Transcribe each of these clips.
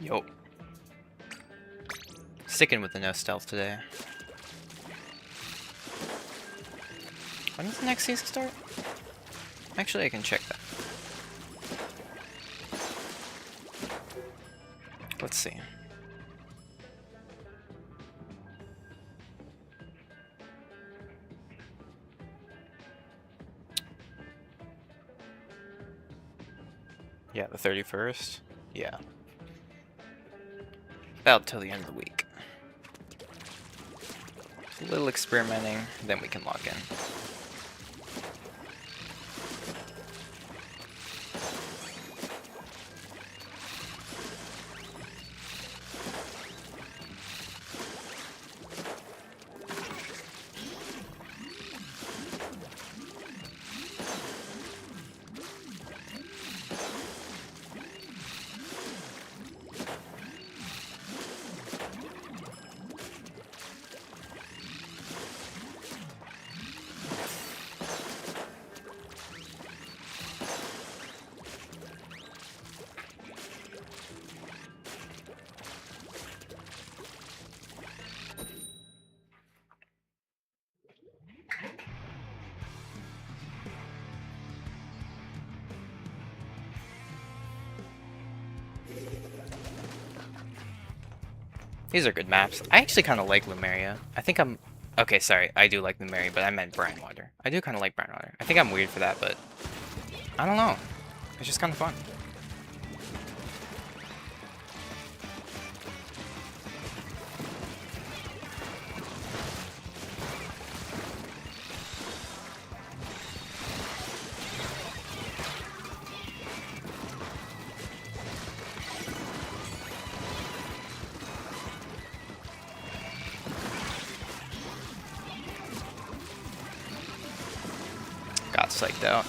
Yo. Sticking with the no stealth today. When does the next season start? Actually, I can check that. Let's see. Yeah, the 31st. Yeah. About till the end of the week. A little experimenting, then we can log in. These are good maps. I actually kind of like Lumeria. I think I'm... Okay, sorry. I do like Lumeria, but I meant Brinewater. I do kind of like Brinewater. I think I'm weird for that, but... I don't know. It's just kind of fun. Got psyched out.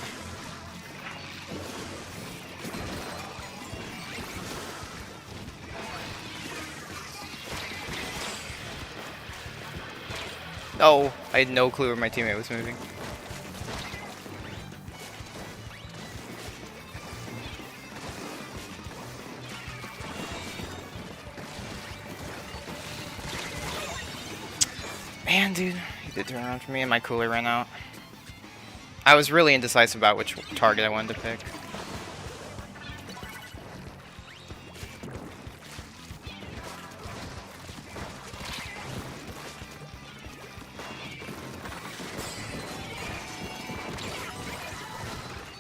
Oh, I had no clue where my teammate was moving. Man, dude, he did turn around for me and my cooler ran out. I was really indecisive about which target I wanted to pick.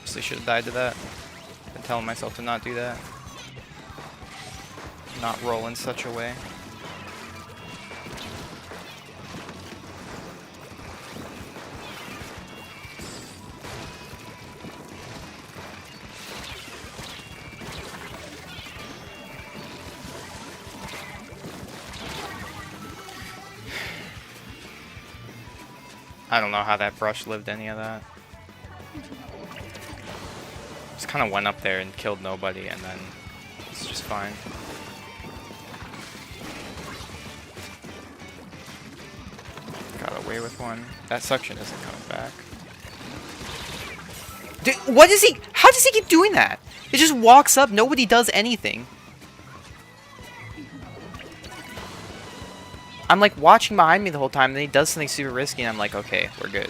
Honestly, should have died to that. Been telling myself to not do that. Not roll in such a way. I don't know how that brush lived any of that. Just kind of went up there and killed nobody, and then it's just fine. Got away with one. That suction isn't coming back. Dude, what is he? How does he keep doing that? It just walks up, nobody does anything. I'm like watching behind me the whole time, and then he does something super risky, and I'm like, okay, we're good.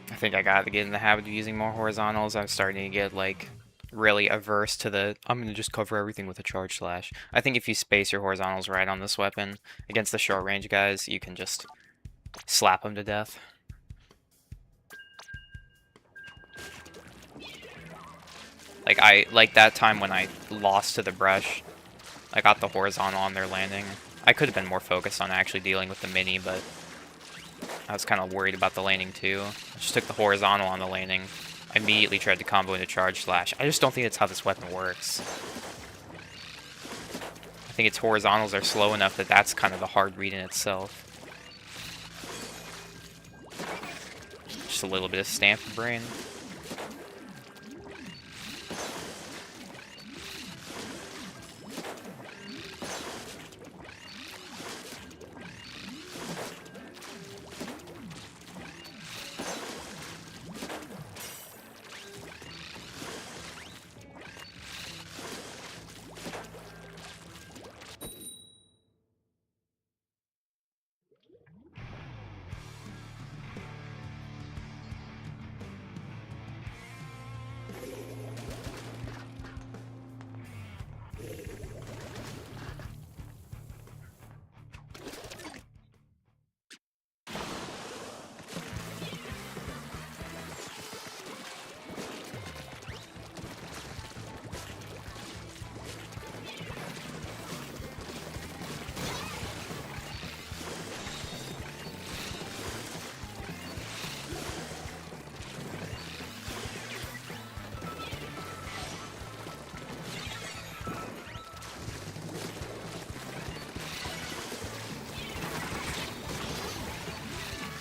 I think I gotta get in the habit of using more horizontals. I'm starting to get, like, really averse to the, I'm gonna just cover everything with a charge slash. I think if you space your horizontals right on this weapon against the short range guys, you can just slap them to death. Like that time when I lost to the brush, I got the horizontal on their landing. I could have been more focused on actually dealing with the mini, but I was kind of worried about the landing too. I just took the horizontal on the landing. I immediately tried to combo into charge slash. I just don't think that's how this weapon works. I think its horizontals are slow enough that that's kind of the hard read in itself. Just a little bit of stamp brain.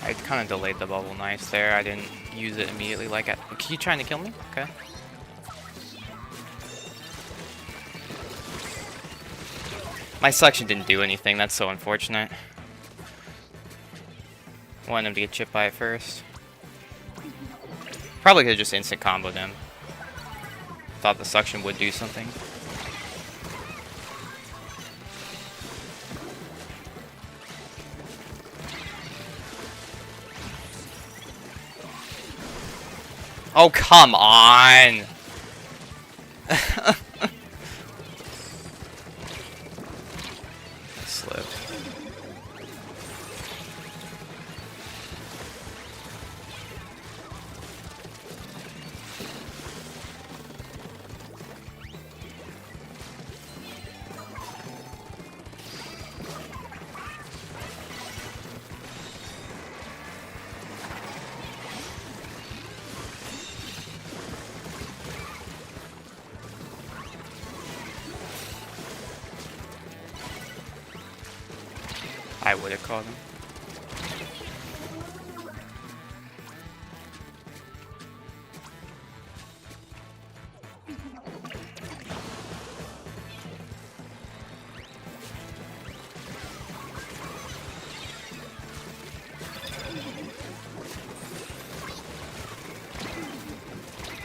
I kind of delayed the bubble nice there. I didn't use it immediately like I... Are you trying to kill me? Okay. My selection didn't do anything. That's so unfortunate. I wanted him to get chipped by it first. Probably could have just instant comboed him. Thought the suction would do something. Oh, come on! I slipped. I would have caught him.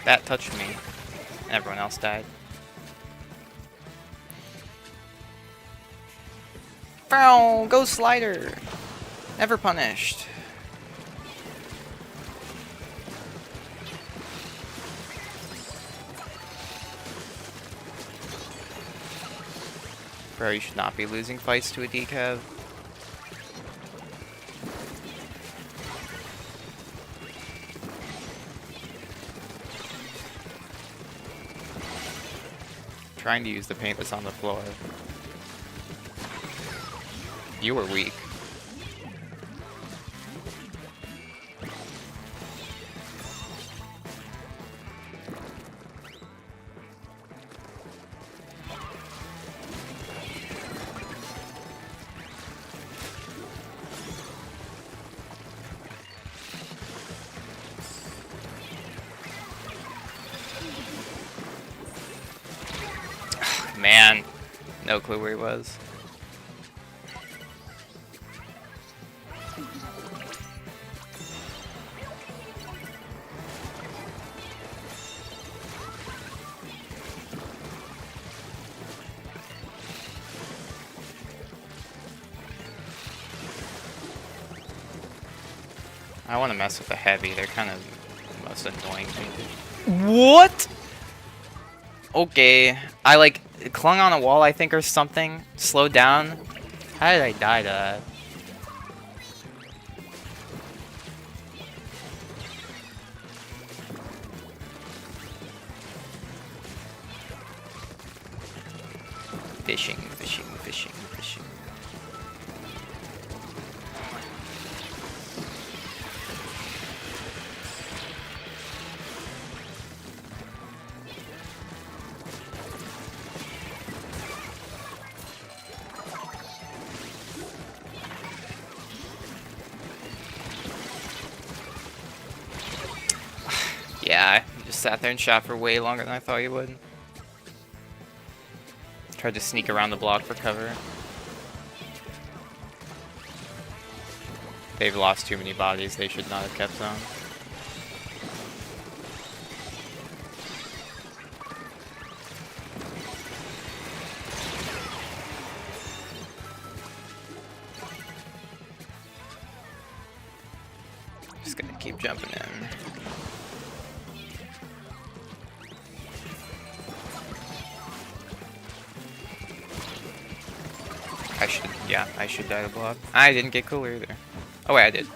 That touched me. Everyone else died. Bow! Go slider! Never punished. Bro, you should not be losing fights to a decav. Trying to use the paint that's on the floor. You were weak. Man, no clue where he was. I want to mess with the heavy. They're kind of the most annoying thing. What? Okay. I like clung on a wall, I think, or something. Slowed down. How did I die to that? Fishing, fishing, fishing, fishing. sat there and shot for way longer than I thought you would. Tried to sneak around the block for cover. They've lost too many bodies they should not have kept on. Just gonna keep jumping in. I should die to block. I didn't get cooler either. Oh wait, I did.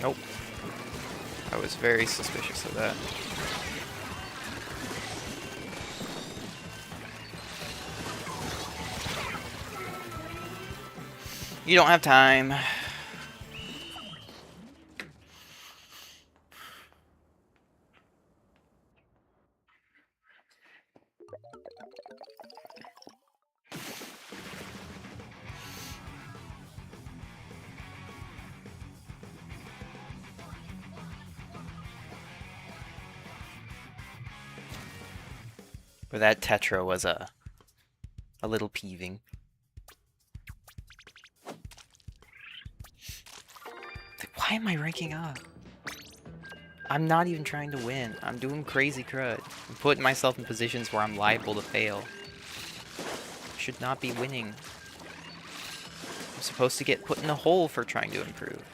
Nope. I was very suspicious of that. You don't have time. But that Tetra was a little peeving. Why am I ranking up? I'm not even trying to win. I'm doing crazy crud. I'm putting myself in positions where I'm liable to fail. Should not be winning. I'm supposed to get put in a hole for trying to improve.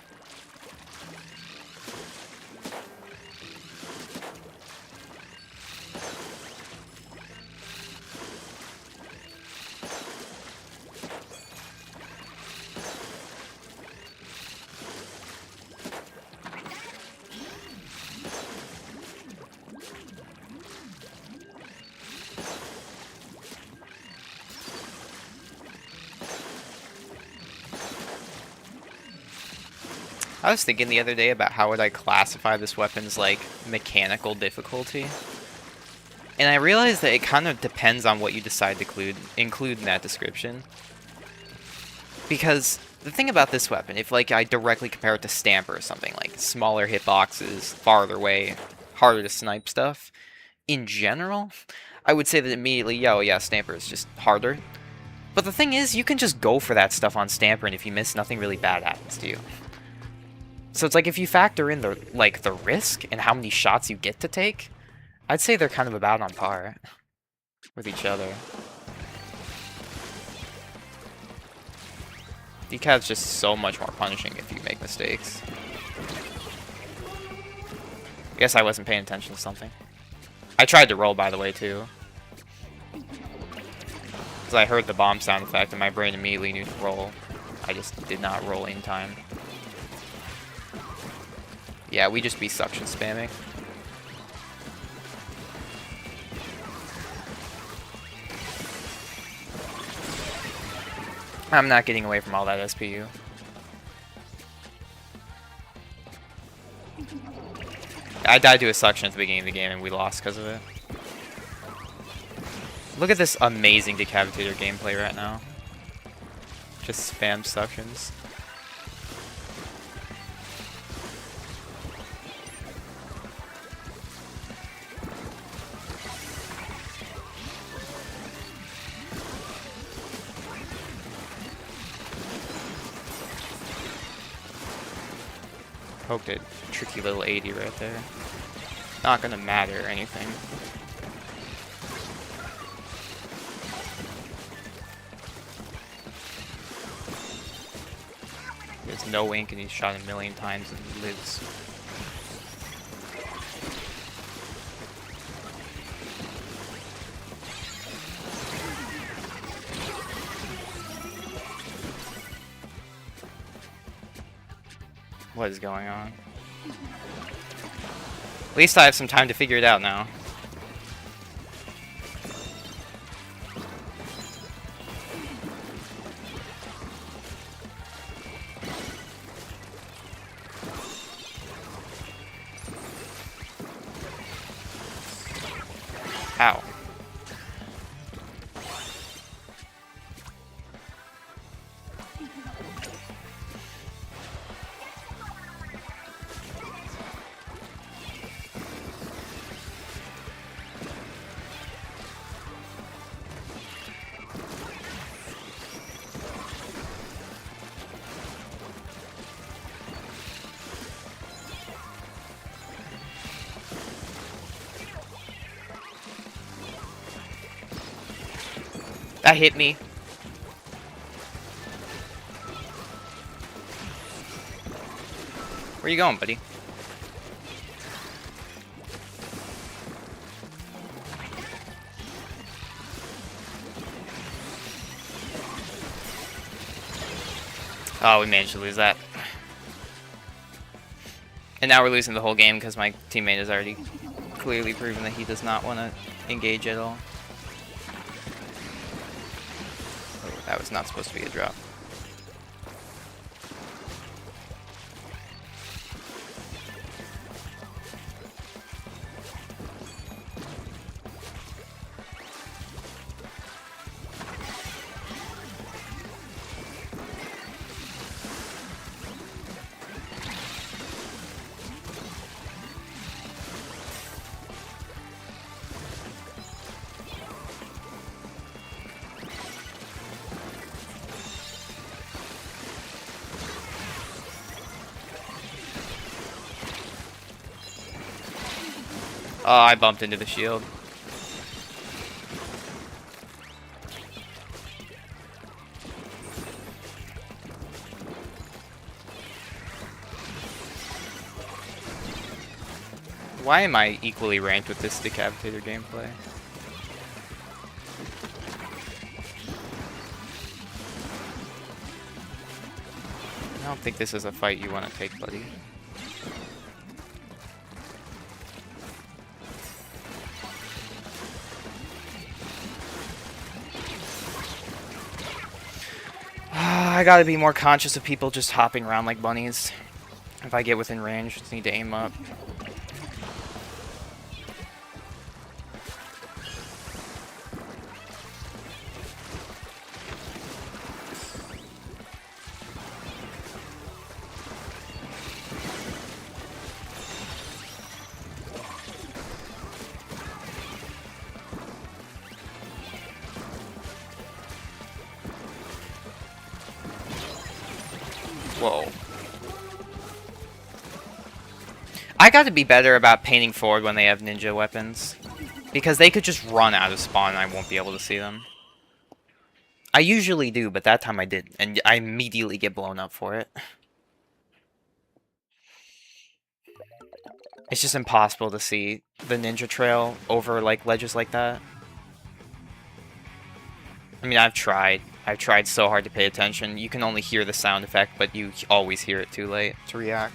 I was thinking the other day about how would I classify this weapon's, like, mechanical difficulty. And I realized that it kind of depends on what you decide to include in that description. Because the thing about this weapon, if, like, I directly compare it to Stamper or something, like smaller hitboxes, farther away, harder to snipe stuff, in general, I would say that immediately, yo, yeah, Stamper is just harder. But the thing is, you can just go for that stuff on Stamper, and if you miss, nothing really bad happens to you. So it's like if you factor in the risk and how many shots you get to take, I'd say they're kind of about on par with each other. Decav's just so much more punishing if you make mistakes. I guess I wasn't paying attention to something. I tried to roll, by the way, too. Because I heard the bomb sound effect and my brain immediately knew to roll. I just did not roll in time. Yeah, we just be suction spamming. I'm not getting away from all that SPU. I died to a suction at the beginning of the game and we lost because of it. Look at this amazing Decapitator gameplay right now. Just spam suctions. Poked it. Tricky little 80 right there. Not gonna matter or anything. There's no ink and he's shot a million times and he lives. What is going on? At least I have some time to figure it out now. Ow. That hit me. Where you going, buddy? Oh, we managed to lose that. And now we're losing the whole game because my teammate has already clearly proven that he does not want to engage at all. Oh, that was not supposed to be a drop. Oh, I bumped into the shield. Why am I equally ranked with this Decapitator gameplay? I don't think this is a fight you want to take, buddy. I gotta be more conscious of people just hopping around like bunnies. If I get within range, just need to aim up. Whoa. I got to be better about painting forward when they have ninja weapons. Because they could just run out of spawn and I won't be able to see them. I usually do, but that time I didn't. And I immediately get blown up for it. It's just impossible to see the ninja trail over like ledges like that. I mean, I've tried. I've tried so hard to pay attention. You can only hear the sound effect, but you always hear it too late to react.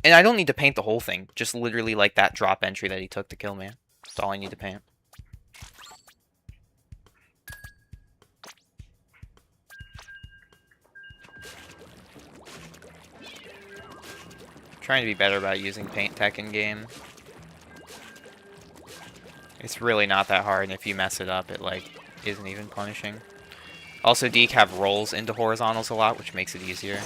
And I don't need to paint the whole thing. Just literally like that drop entry that he took to kill me. That's all I need to paint. Trying to be better about using paint tech in game. It's really not that hard, and if you mess it up, it like isn't even punishing. Also, Deke have rolls into horizontals a lot, which makes it easier.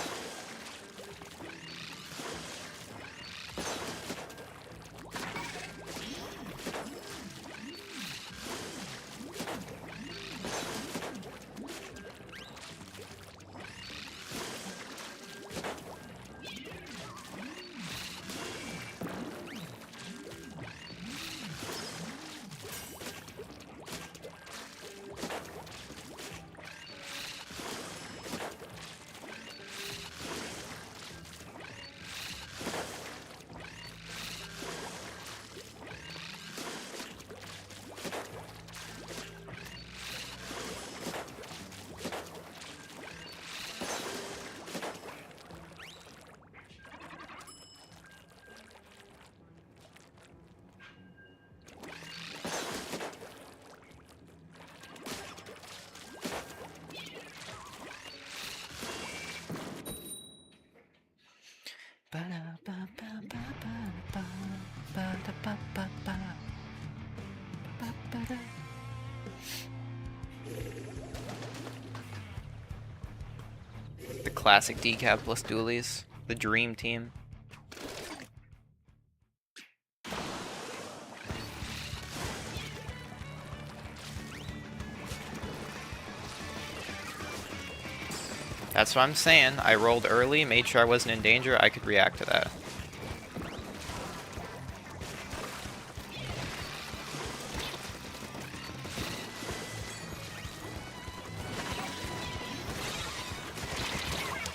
classic decap plus dualies. The dream team. That's what I'm saying. I rolled early, made sure I wasn't in danger, I could react to that.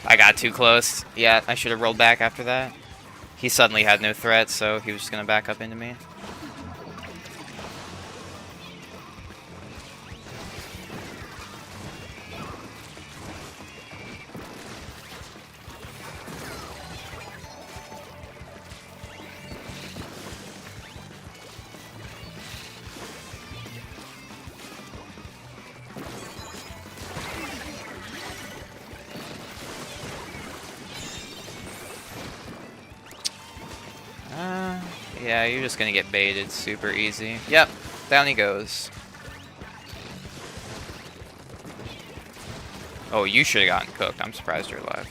I got too close. Yeah, I should have rolled back after that. He suddenly had no threat, so he was just gonna back up into me. Yeah, you're just gonna get baited super easy. Yep, down he goes. Oh, you should have gotten cooked. I'm surprised you're alive.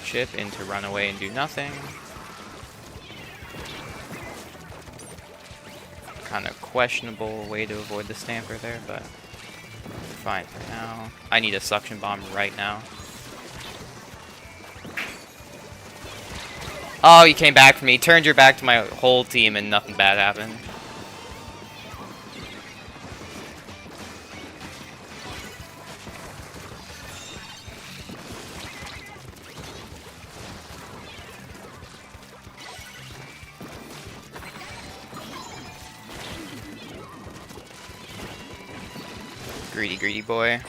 Chip into run away and do nothing. Kind of questionable way to avoid the stamper there, but fine for now. I need a suction bomb right now. Oh, you came back for me. Turned your back to my whole team and nothing bad happened. Greedy, greedy boy.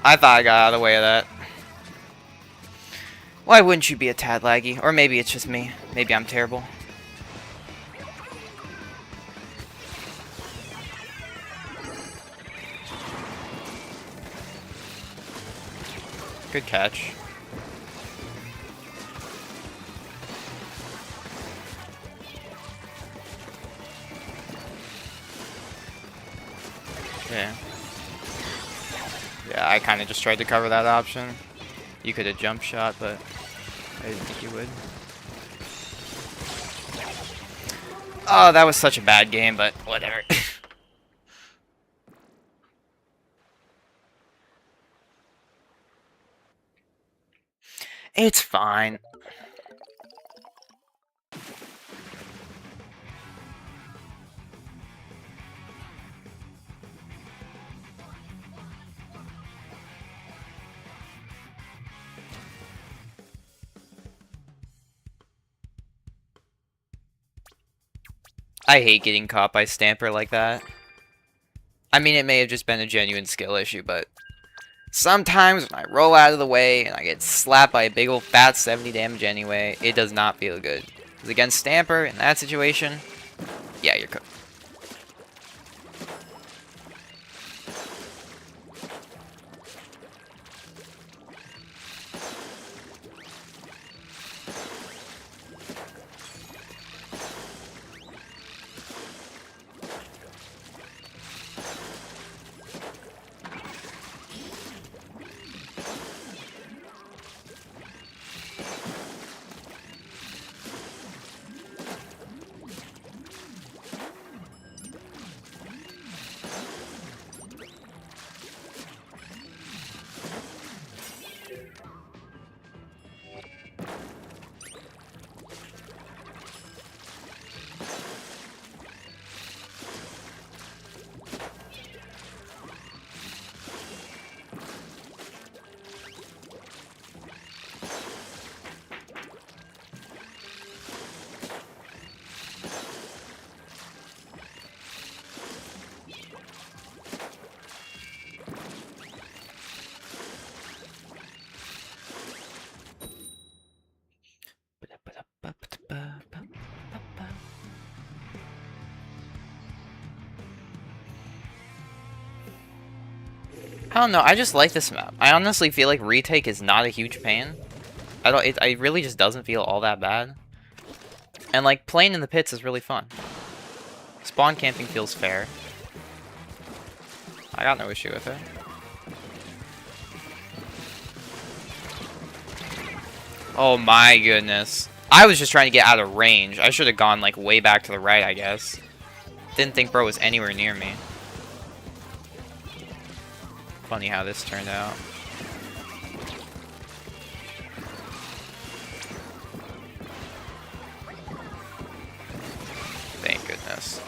I thought I got out of the way of that. Why wouldn't you be a tad laggy? Or maybe it's just me. Maybe I'm terrible. Good catch. Yeah. Yeah, I kind of just tried to cover that option. You could have jump shot, but I didn't think you would. Oh, that was such a bad game, but whatever. It's fine. I hate getting caught by Stamper like that. I mean, it may have just been a genuine skill issue, but sometimes when I roll out of the way and I get slapped by a big old fat 70 damage anyway, it does not feel good. Because against Stamper, in that situation, yeah, you're cooked. I don't know, I just like this map. I honestly feel like retake is not a huge pain. It really just doesn't feel all that bad. And like, playing in the pits is really fun. Spawn camping feels fair. I got no issue with it. Oh my goodness. I was just trying to get out of range. I should have gone like way back to the right, I guess. Didn't think bro was anywhere near me. Funny how this turned out. Thank goodness.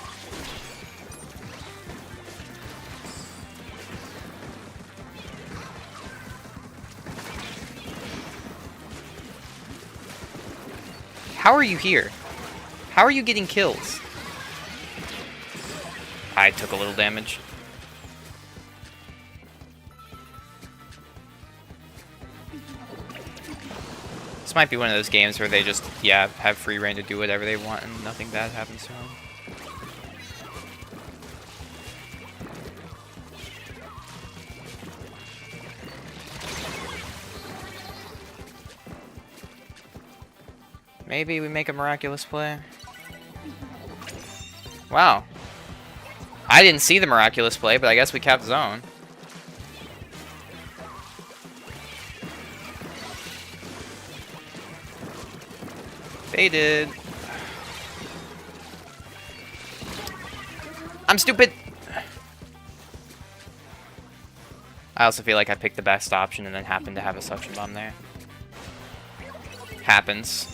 How are you here? How are you getting kills? I took a little damage. This might be one of those games where they just, yeah, have free reign to do whatever they want and nothing bad happens to them. Maybe we make a miraculous play. Wow. I didn't see the miraculous play, but I guess we kept zone. They did. I'm stupid. I also feel like I picked the best option and then happened to have a suction bomb there. Happens.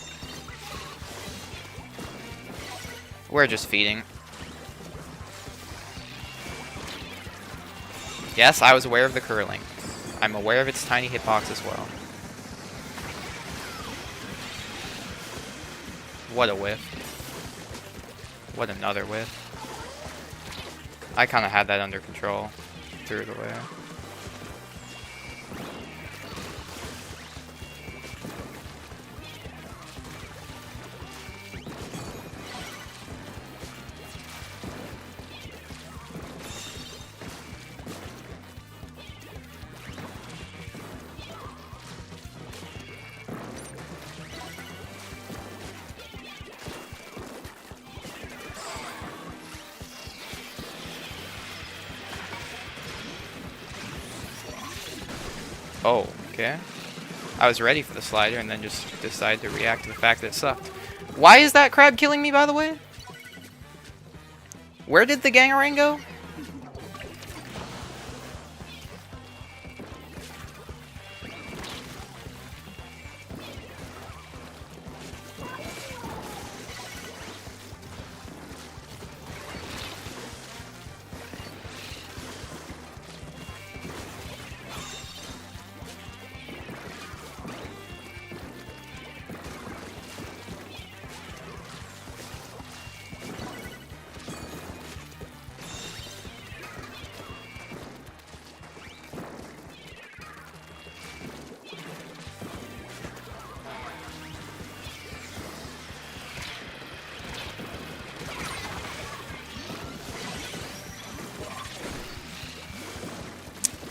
We're just feeding. Yes, I was aware of the curling. I'm aware of its tiny hitbox as well. What a whiff. What another whiff. I kind of had that under control. Threw it away. Oh, okay. I was ready for the slider and then just decided to react to the fact that it sucked. Why is that crab killing me, by the way? Where did the Gangarang go?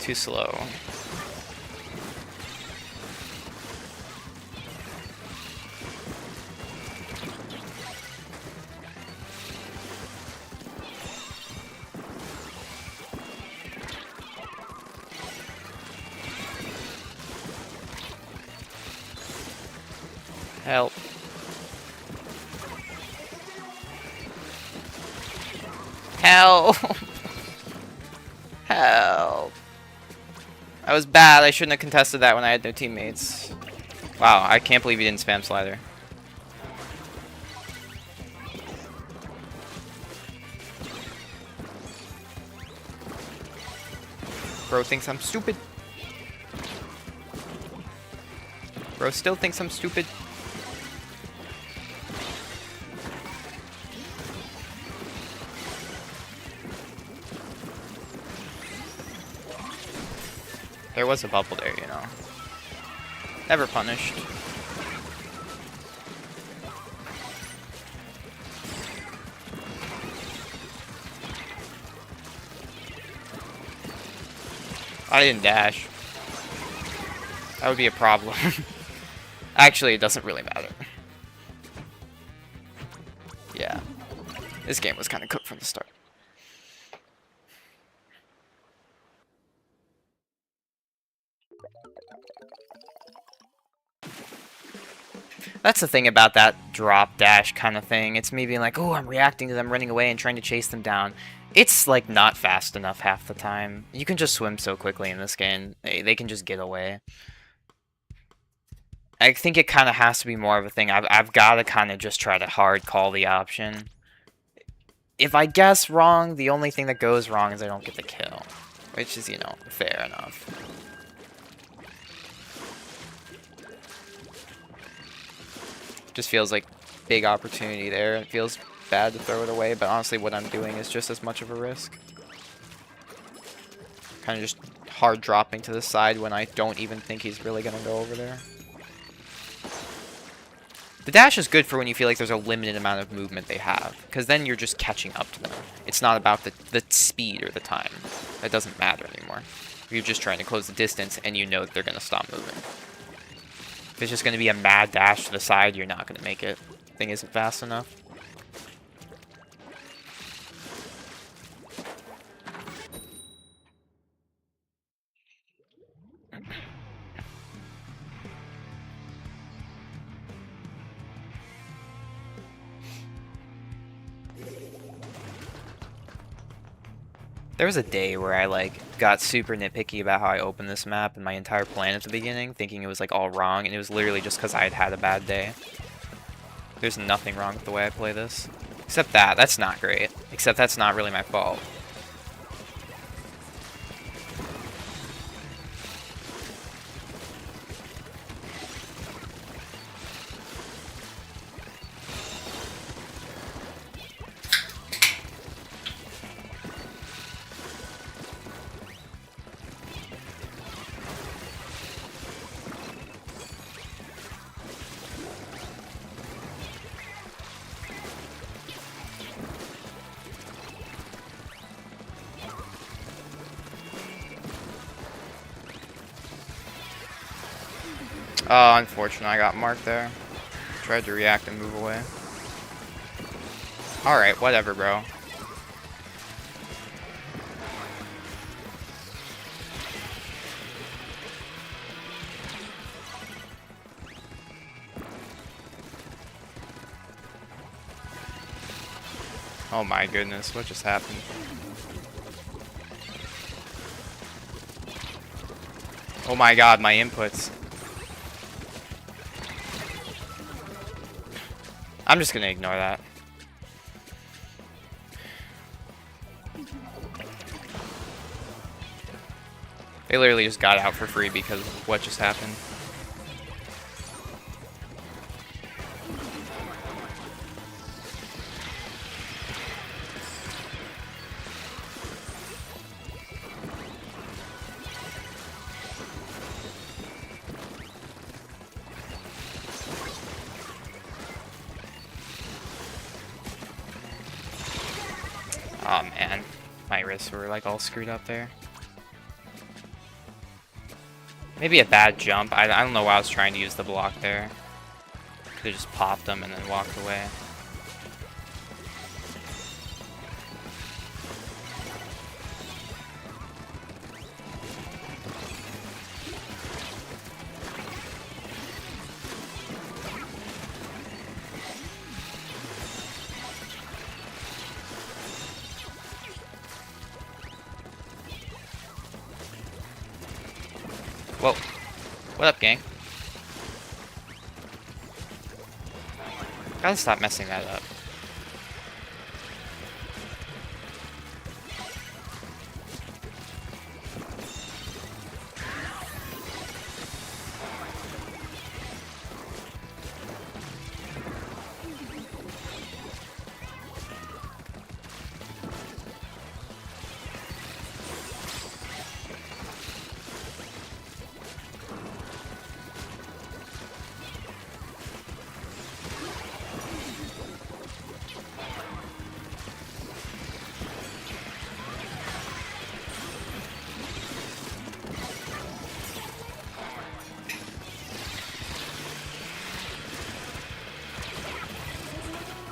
Too slow. Help. Help. Help. That was bad. I shouldn't have contested that when I had no teammates. Wow, I can't believe he didn't spam slider. Bro thinks I'm stupid. Bro still thinks I'm stupid. There was a bubble there, you know. Never punished. I didn't dash. That would be a problem. Actually, it doesn't really matter. Yeah. This game was kind of cooked from the start. That's the thing about that drop dash kind of thing. It's me being like, oh, I'm reacting to them running away and trying to chase them down. It's, like, not fast enough half the time. You can just swim so quickly in this game. They can just get away. I think it kind of has to be more of a thing. I've got to kind of just try to hard call the option. If I guess wrong, the only thing that goes wrong is I don't get the kill. Which is, you know, fair enough. Just feels like big opportunity there. It feels bad to throw it away, but honestly what I'm doing is just as much of a risk. Kind of just hard dropping to the side when I don't even think he's really going to go over there. The dash is good for when you feel like there's a limited amount of movement they have, because then you're just catching up to them. It's not about the speed or the time. That doesn't matter anymore. You're just trying to close the distance, and you know that they're going to stop moving. If it's just going to be a mad dash to the side, you're not going to make it. The thing isn't fast enough. There was a day where I, like, got super nitpicky about how I opened this map and my entire plan at the beginning, thinking it was, like, all wrong, and it was literally just because I had had a bad day. There's nothing wrong with the way I play this. Except that. That's not great. Except that's not really my fault. Oh, unfortunate. I got marked there. Tried to react and move away. Alright, whatever, bro. Oh my goodness, what just happened? Oh my god, my inputs. I'm just gonna ignore that. They literally just got out for free because of what just happened. Oh man, my wrists were like all screwed up there. Maybe a bad jump. I don't know why I was trying to use the block there. Could have just popped them and then walked away. Whoa. What up, gang? Gotta stop messing that up.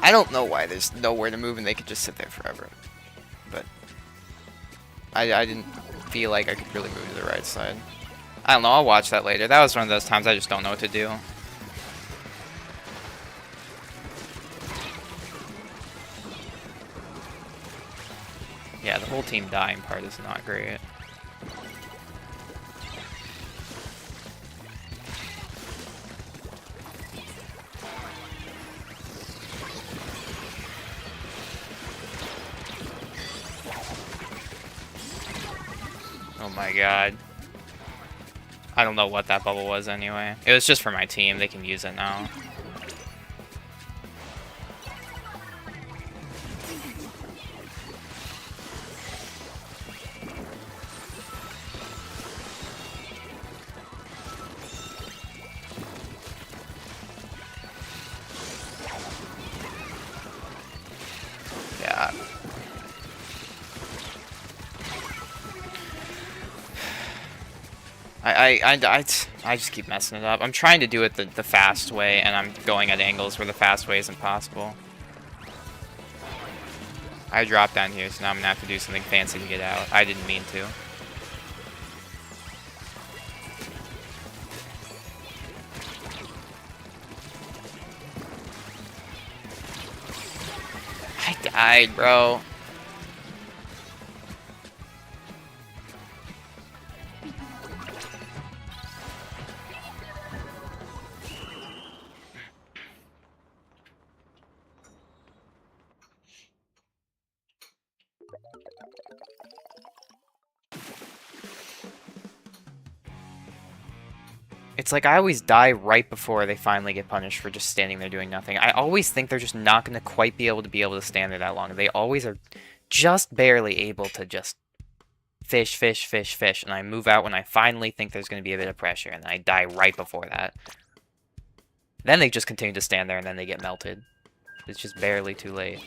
I don't know why there's nowhere to move and they could just sit there forever. But I didn't feel like I could really move to the right side. I don't know, I'll watch that later. That was one of those times I just don't know what to do. Yeah, the whole team dying part is not great. Oh my god. I don't know what that bubble was anyway. It was just for my team, they can use it now. Yeah. I just keep messing it up. I'm trying to do it the fast way, and I'm going at angles where the fast way isn't possible. I dropped down here, so now I'm gonna have to do something fancy to get out. I didn't mean to. I died, bro. It's like I always die right before they finally get punished for just standing there doing nothing. I always think they're just not going to quite be able to stand there that long. They always are just barely able to just fish, fish, fish, fish, and I move out when I finally think there's going to be a bit of pressure, and I die right before that. Then they just continue to stand there, and then they get melted. It's just barely too late.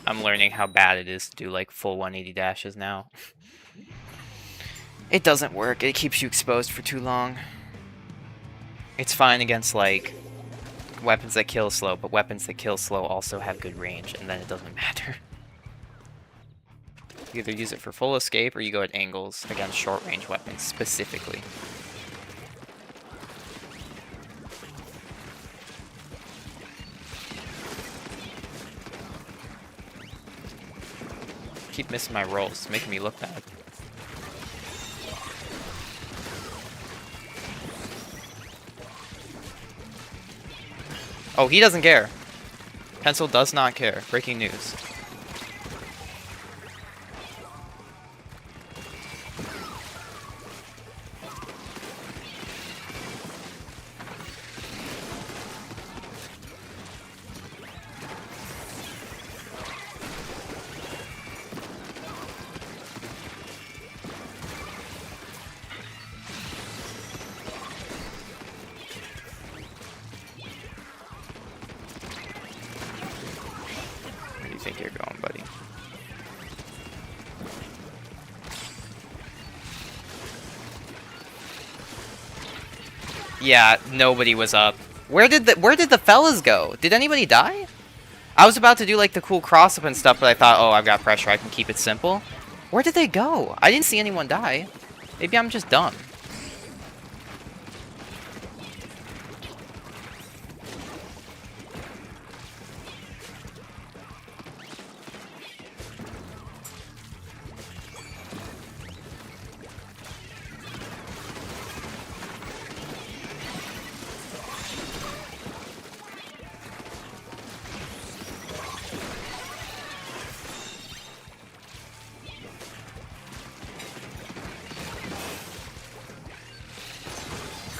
I'm learning how bad it is to do like full 180 dashes now. It doesn't work. It keeps you exposed for too long. It's fine against like weapons that kill slow, but weapons that kill slow also have good range, and then it doesn't matter. You either use it for full escape or you go at angles against short range weapons specifically. Keep missing my rolls, it's making me look bad. Oh, he doesn't care. Pencil does not care. Breaking news. Think you're going, buddy. Yeah, nobody was up. Where did the fellas go? Did anybody die? I was about to do like the cool cross up and stuff, but I thought, oh, I've got pressure, I can keep it simple. Where did they go? I didn't see anyone die. Maybe I'm just dumb.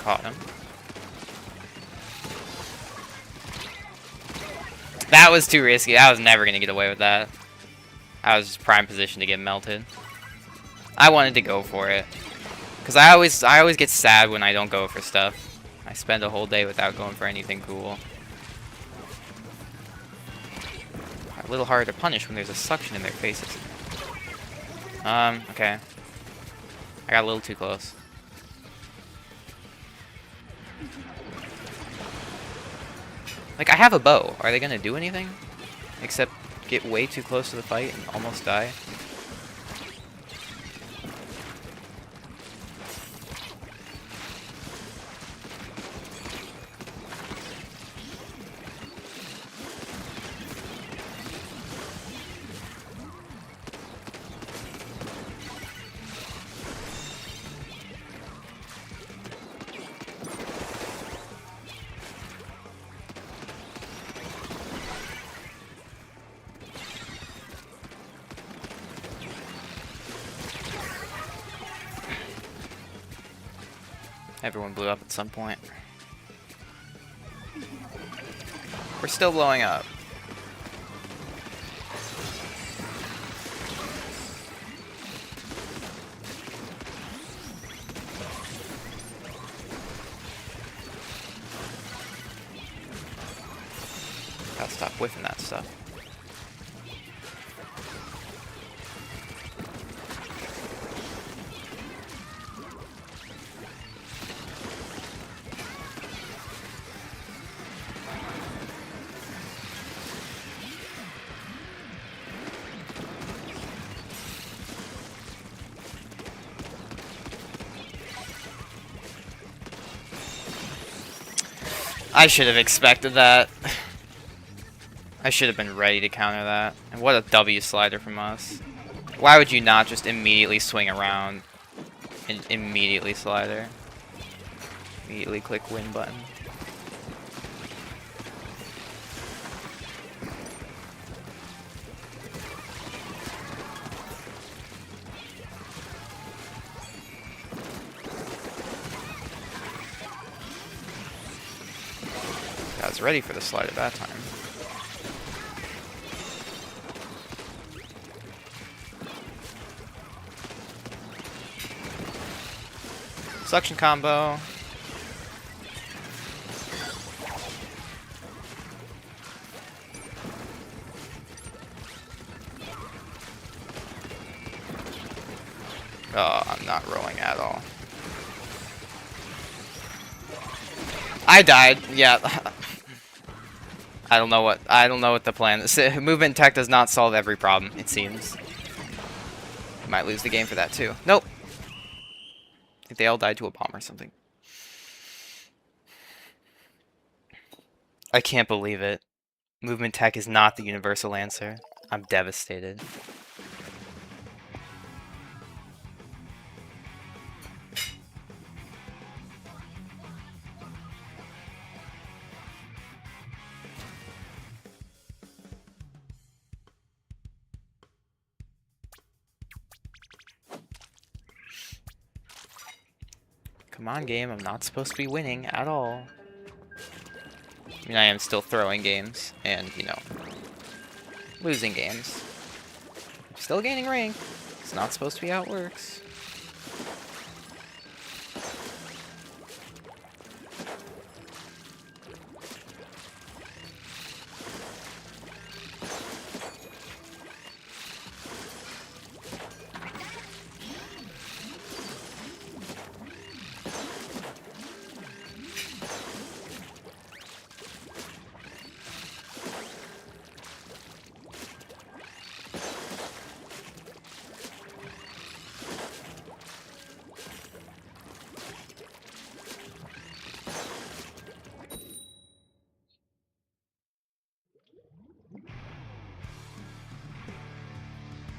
Caught him. That was too risky. I was never gonna get away with that. I was just prime position to get melted. I wanted to go for it. Cause I always get sad when I don't go for stuff. I spend a whole day without going for anything cool. A little harder to punish when there's a suction in their faces. Okay. I got a little too close. Like, I have a bow. Are they gonna do anything? Except get way too close to the fight and almost die? Everyone blew up at some point. We're still blowing up. Gotta stop whiffing that stuff. I should have expected that. I should have been ready to counter that. And what a W slider from us. Why would you not just immediately swing around and immediately slider? Immediately click win button. I was ready for the slide at that time. Suction combo. Oh, I'm not rolling at all. I died. Yeah. I don't know what the plan is. Movement tech does not solve every problem, it seems. Might lose the game for that too. Nope. I think they all died to a bomb or something. I can't believe it. Movement tech is not the universal answer. I'm devastated. Come on, game. I'm not supposed to be winning at all. I mean, I am still throwing games and, you know, losing games. Still gaining rank. It's not supposed to be how it works.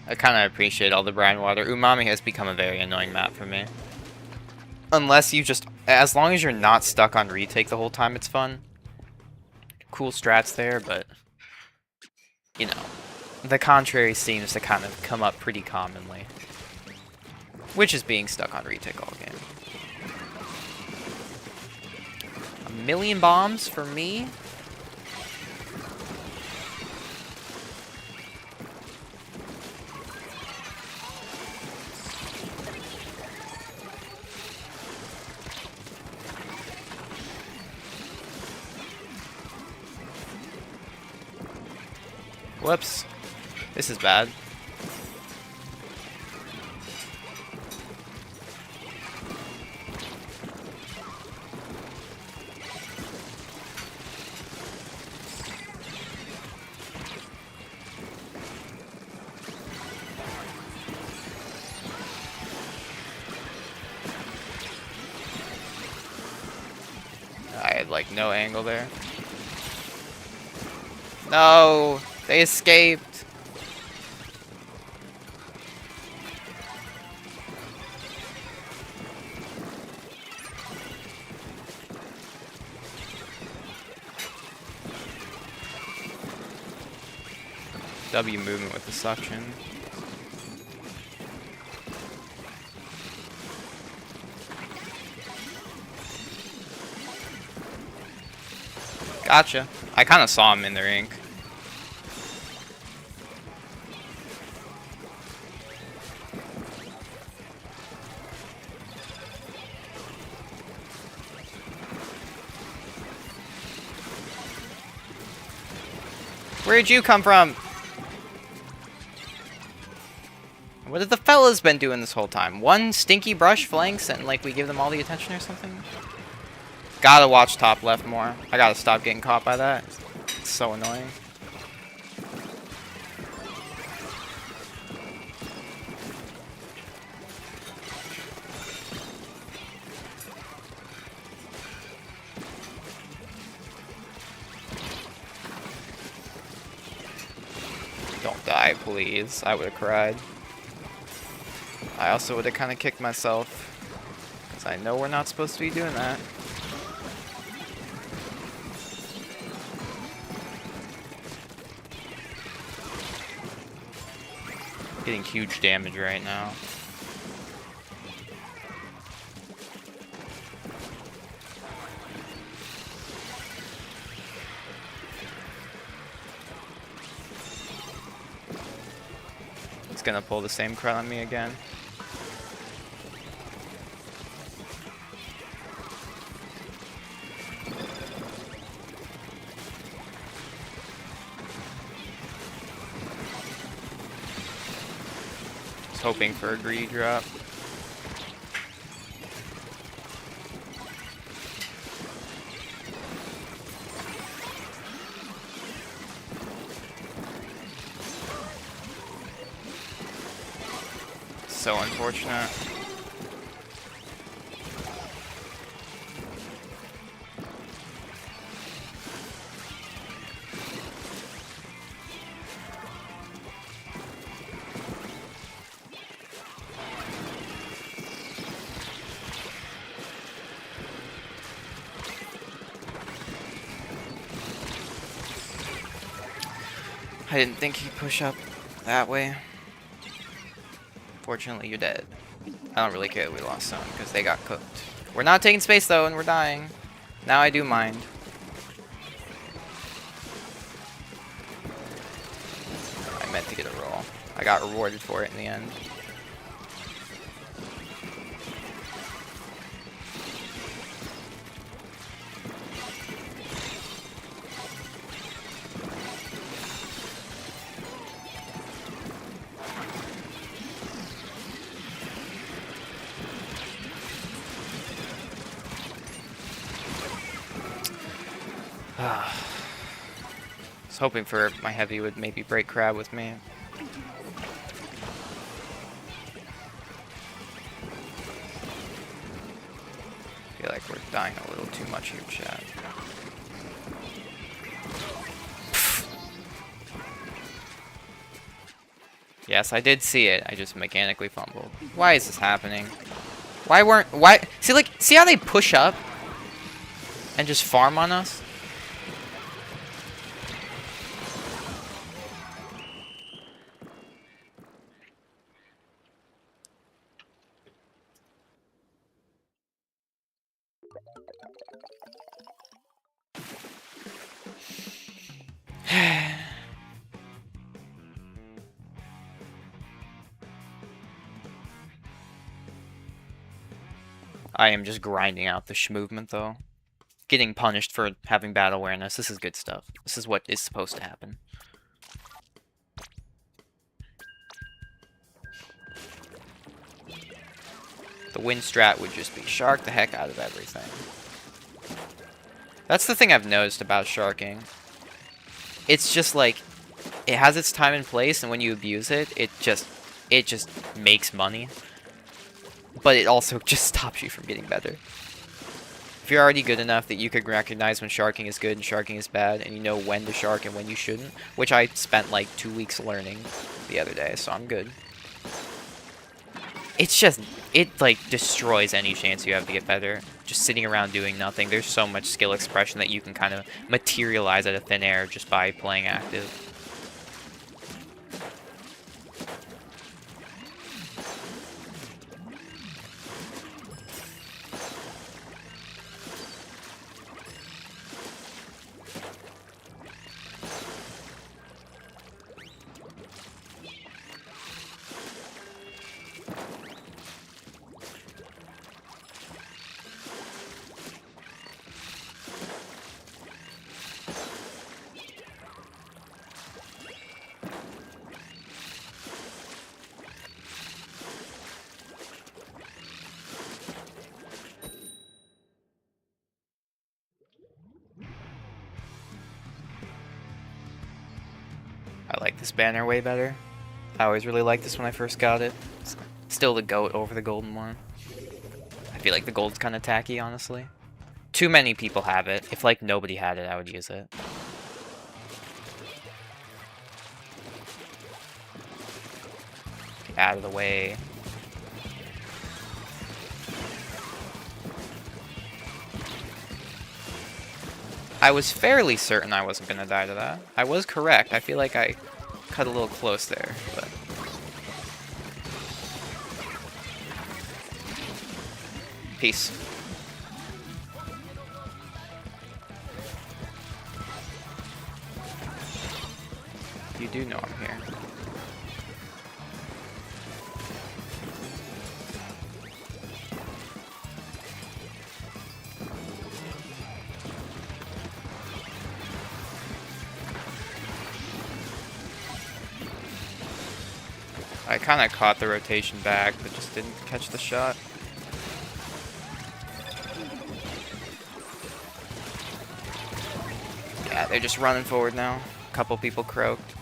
I kind of appreciate all the Brinewater. Umami has become a very annoying map for me. Unless you just... As long as you're not stuck on retake the whole time, it's fun. Cool strats there, but... You know. The contrary seems to kind of come up pretty commonly. Which is being stuck on retake all game. million bombs for me? Whoops. This is bad. I had like no angle there. No, they escaped. W movement with the suction. Gotcha. I kind of saw him in the ink. Where'd you come from? What have the fellas been doing this whole time? One stinky brush flanks and like we give them all the attention or something? Gotta watch top left more. I gotta stop getting caught by that. It's so annoying. Don't die, please. I would have cried. I also would have kind of kicked myself. Because I know we're not supposed to be doing that. Getting huge damage right now. It's gonna pull the same crud on me again. Hoping for a greedy drop. So unfortunate. I didn't think he'd push up that way. Fortunately, you're dead. I don't really care that we lost some, because they got cooked. We're not taking space, though, and we're dying. Now I do mind. I meant to get a roll. I got rewarded for it in the end. I was hoping for my heavy would maybe break crab with me. I feel like we're dying a little too much here, chat. Yes, I did see it. I just mechanically fumbled. Why is this happening? See how they push up and just farm on us? I am just grinding out the movement though. Getting punished for having bad awareness. This is good stuff. This is what is supposed to happen. The win strat would just be shark the heck out of everything. That's the thing I've noticed about sharking. It's just like, it has its time and place, and when you abuse it, it just makes money. But it also just stops you from getting better. If you're already good enough that you could recognize when sharking is good and sharking is bad, and you know when to shark and when you shouldn't, which I spent like 2 weeks learning the other day, so I'm good. It's just, it like destroys any chance you have to get better. Just sitting around doing nothing. There's so much skill expression that you can kind of materialize out of thin air just by playing active. I like this banner way better. I always really liked this when I first got it. It's still the GOAT over the golden one. I feel like the gold's kind of tacky, honestly. Too many people have it. If like nobody had it, I would use it. Get out of the way. I was fairly certain I wasn't gonna die to that. I was correct. I feel like I cut a little close there, but... Peace. You do know I'm here. I kind of caught the rotation back, but just didn't catch the shot. Yeah, they're just running forward now. A couple people croaked.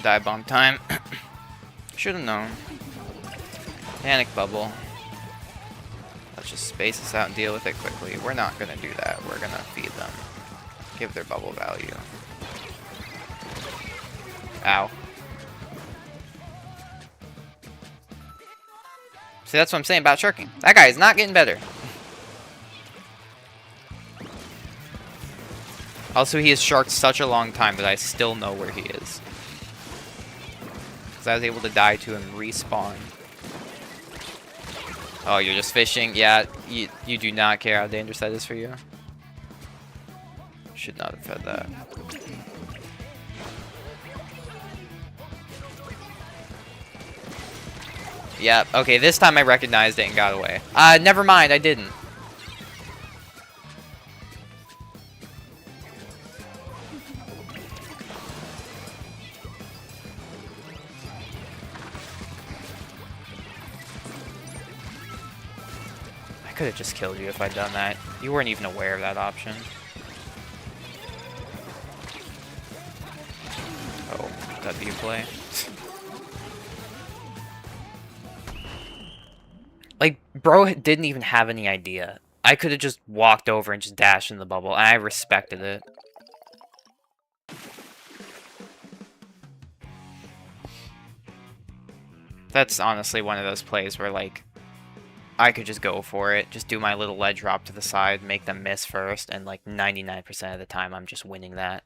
Dive bomb time. Should have known. Panic bubble. Let's just space this out and deal with it quickly. We're not going to do that. We're going to feed them. Give their bubble value. Ow. See, that's what I'm saying about sharking. That guy is not getting better. Also, he has sharked such a long time that I still know where he is. Because I was able to die to him, respawn. Oh, you're just fishing? Yeah, you do not care how dangerous that is for you. Should not have fed that. Yeah, okay, this time I recognized it and got away. Never mind, I didn't. I could have just killed you if I'd done that. You weren't even aware of that option. Oh, W play. Like, bro didn't even have any idea. I could have just walked over and just dashed in the bubble, and I respected it. That's honestly one of those plays where, like, I could just go for it, just do my little ledge drop to the side, make them miss first, and, like, 99% of the time I'm just winning that.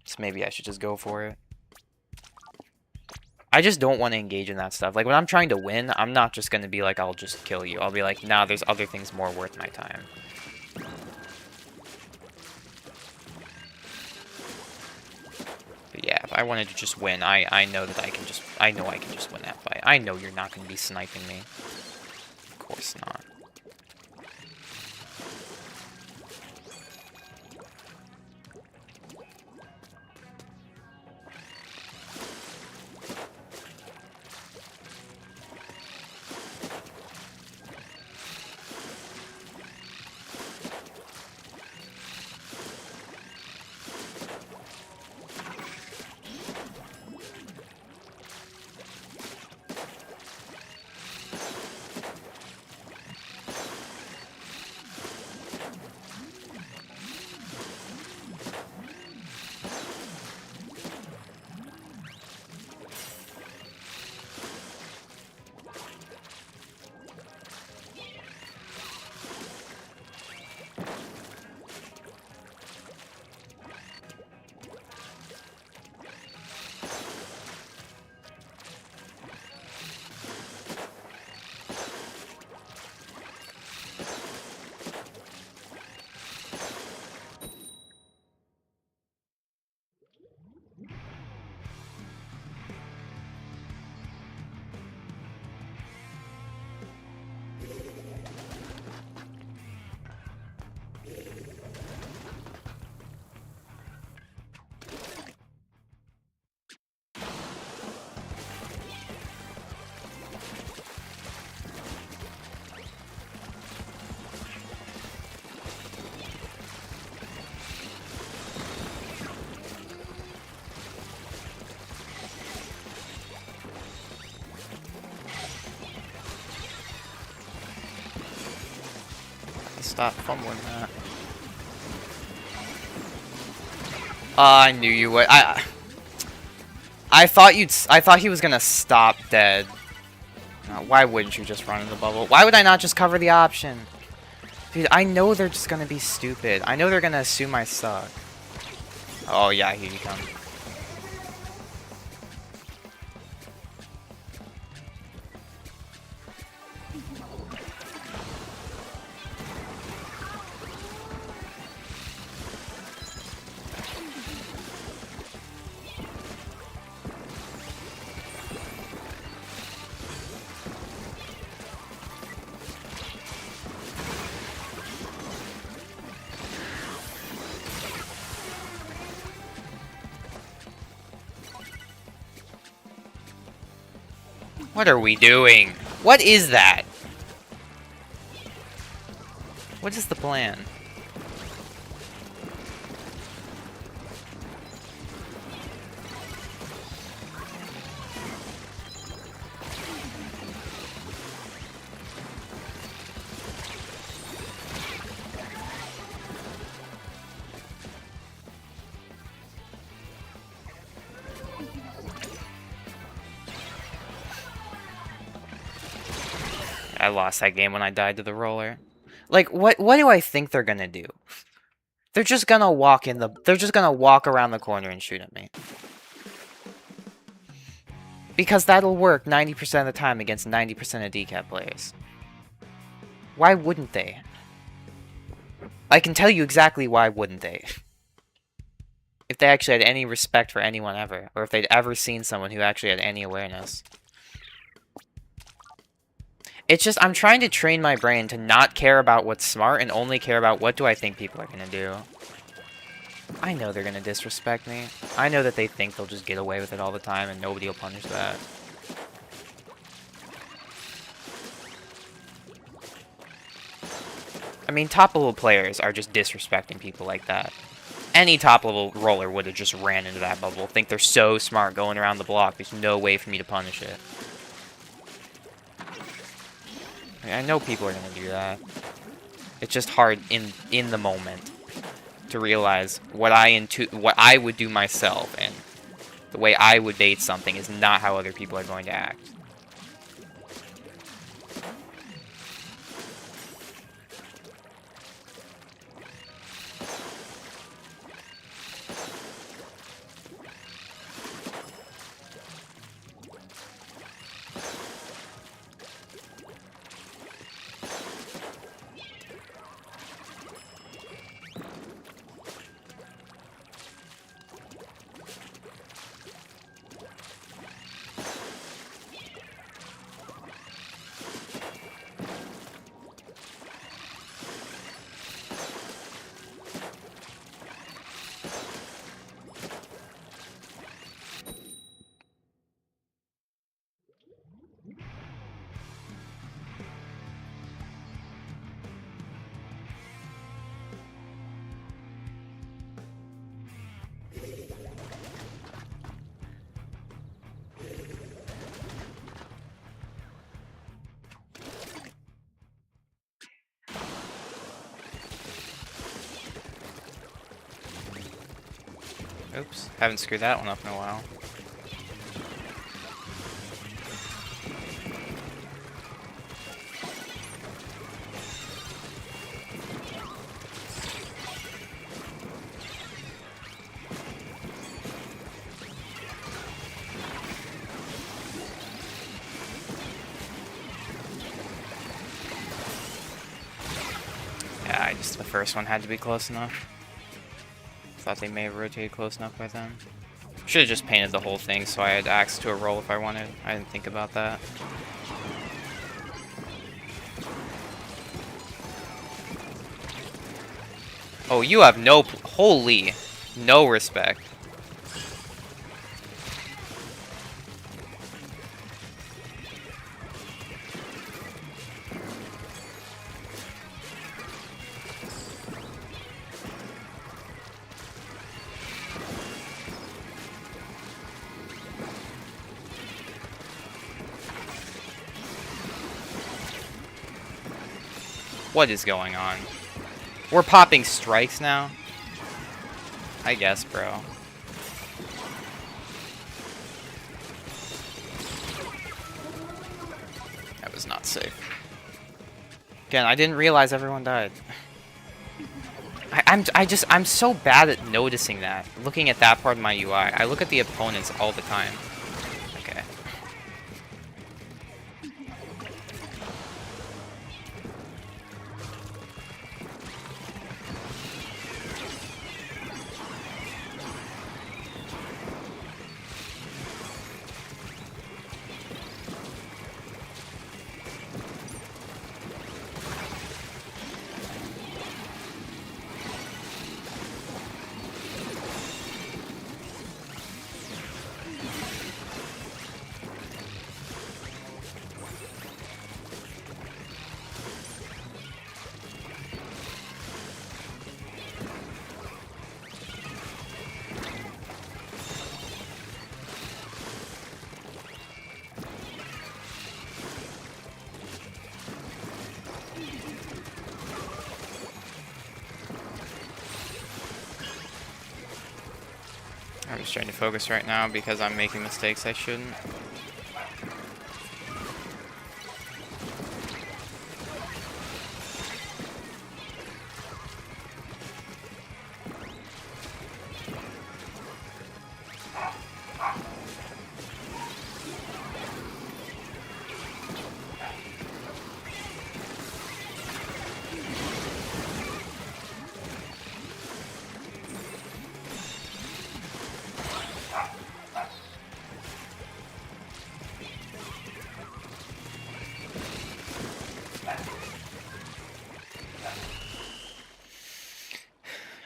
So maybe I should just go for it. I just don't want to engage in that stuff. Like, when I'm trying to win, I'm not just going to be like, I'll just kill you. I'll be like, nah, there's other things more worth my time. Yeah, if I wanted to just win, I know that I can just... I know I can just win that fight. I know you're not going to be sniping me. Of course not. Stop fumbling that. I knew you would. I thought you'd. I thought he was gonna stop dead. Why wouldn't you just run in the bubble? Why would I not just cover the option? Dude, I know they're just gonna be stupid. I know they're gonna assume I suck. Oh yeah, here you come. What are we doing? What is that? What is the plan? I lost that game when I died to the roller. Like, what do I think they're gonna do? They're just gonna walk in the... They're just gonna walk around the corner and shoot at me. Because that'll work 90% of the time against 90% of decap players. Why wouldn't they? I can tell you exactly why wouldn't they. If they actually had any respect for anyone ever. Or if they'd ever seen someone who actually had any awareness. It's just, I'm trying to train my brain to not care about what's smart and only care about what do I think people are gonna do. I know they're gonna disrespect me. I know that they think they'll just get away with it all the time and nobody will punish that. I mean, top-level players are just disrespecting people like that. Any top-level roller would have just ran into that bubble. Think they're so smart going around the block, there's no way for me to punish it. I know people are gonna do that. It's just hard in the moment to realize what I would do myself, and the way I would bait something is not how other people are going to act. Oops. Haven't screwed that one up in a while. Yeah, the first one had to be close enough. Thought they may have rotated close enough by then. Should have just painted the whole thing so I had access to a roll if I wanted. I didn't think about that. Oh, you have no... Holy... No respect. What is going on? We're popping strikes now? I guess, bro. That was not safe. Again, I didn't realize everyone died. I'm so bad at noticing that. Looking at that part of my UI. I look at the opponents all the time. Okay. I'm just trying to focus right now because I'm making mistakes I shouldn't.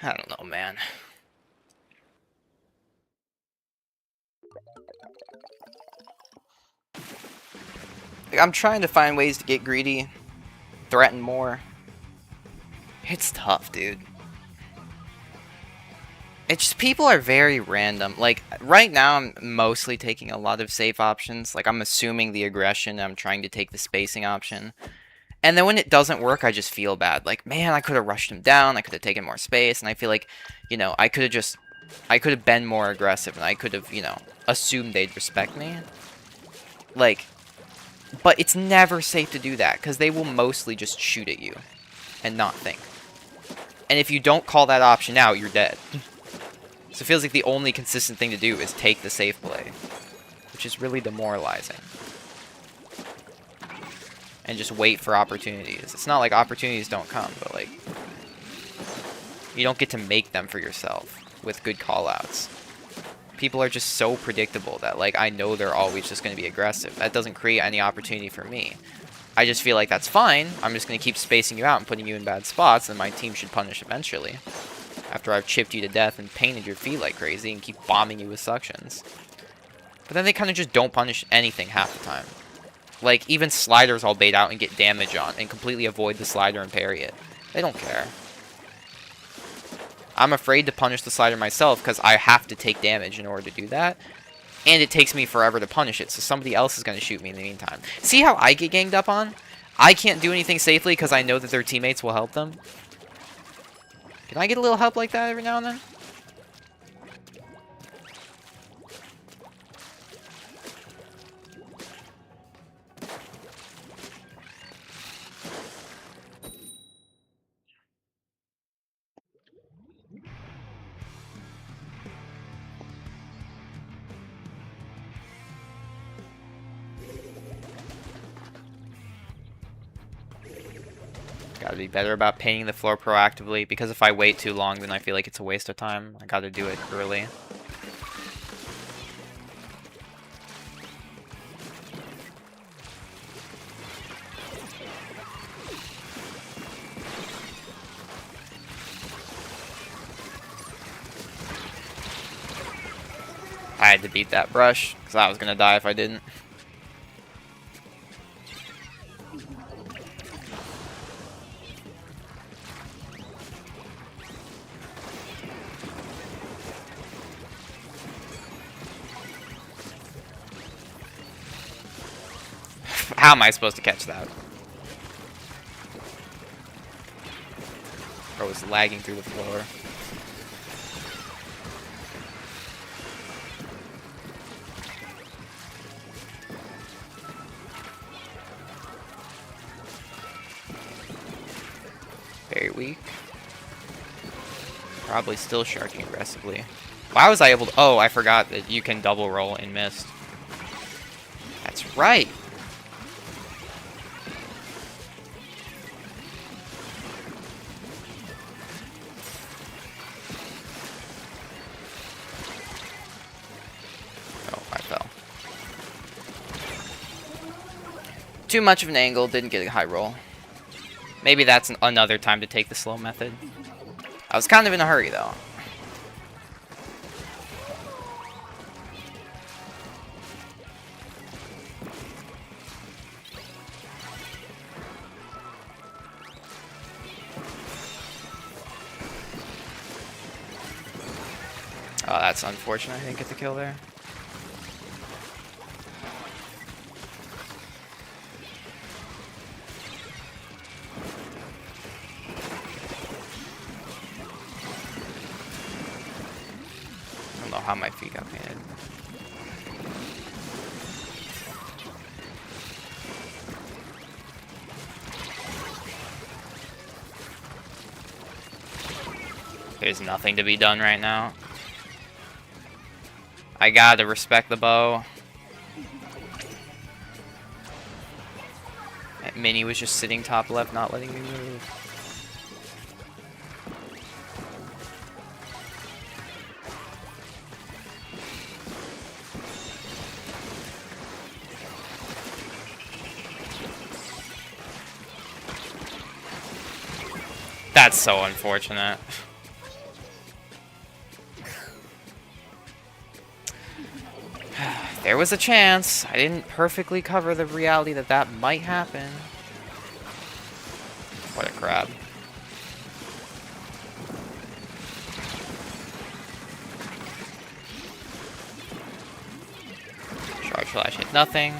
I don't know, man. I'm trying to find ways to get greedy, threaten more. It's tough, dude. It's just, people are very random. Like, right now, I'm mostly taking a lot of safe options. Like, I'm assuming the aggression, I'm trying to take the spacing option. And then when it doesn't work, I just feel bad. Like, man, I could have rushed him down, I could have taken more space, and I feel like, you know, I could have been more aggressive, and I could have, you know, assumed they'd respect me. Like, but it's never safe to do that, because they will mostly just shoot at you, and not think. And if you don't call that option out, you're dead. So it feels like the only consistent thing to do is take the safe play, which is really demoralizing. And just wait for opportunities. It's not like opportunities don't come, but like, you don't get to make them for yourself with good callouts. People are just so predictable that, like, I know they're always just going to be aggressive. That doesn't create any opportunity for me. I just feel like that's fine. I'm just going to keep spacing you out and putting you in bad spots, and my team should punish eventually. After I've chipped you to death and painted your feet like crazy and keep bombing you with suctions. But then they kind of just don't punish anything half the time. Like, even sliders I'll bait out and get damage on and completely avoid the slider and parry it. They don't care. I'm afraid to punish the slider myself because I have to take damage in order to do that. And it takes me forever to punish it, so somebody else is going to shoot me in the meantime. See how I get ganged up on? I can't do anything safely because I know that their teammates will help them. Can I get a little help like that every now and then? Gotta be better about painting the floor proactively, because if I wait too long, then I feel like it's a waste of time. I gotta do it early. I had to beat that brush, because I was gonna die if I didn't. How am I supposed to catch that? I was lagging through the floor. Very weak. Probably still sharking aggressively. Why was I able to... Oh, I forgot that you can double roll in mist. That's right. Oh, I fell. Too much of an angle, didn't get a high roll. Maybe that's another time to take the slow method. I was kind of in a hurry, though. Oh, that's unfortunate. I didn't get the kill there. I don't know how my feet got painted. There's nothing to be done right now. I gotta respect the bow. That mini was just sitting top left, not letting me move. That's so unfortunate. There was a chance. I didn't perfectly cover the reality that that might happen. What a crab. Charge flash hit nothing.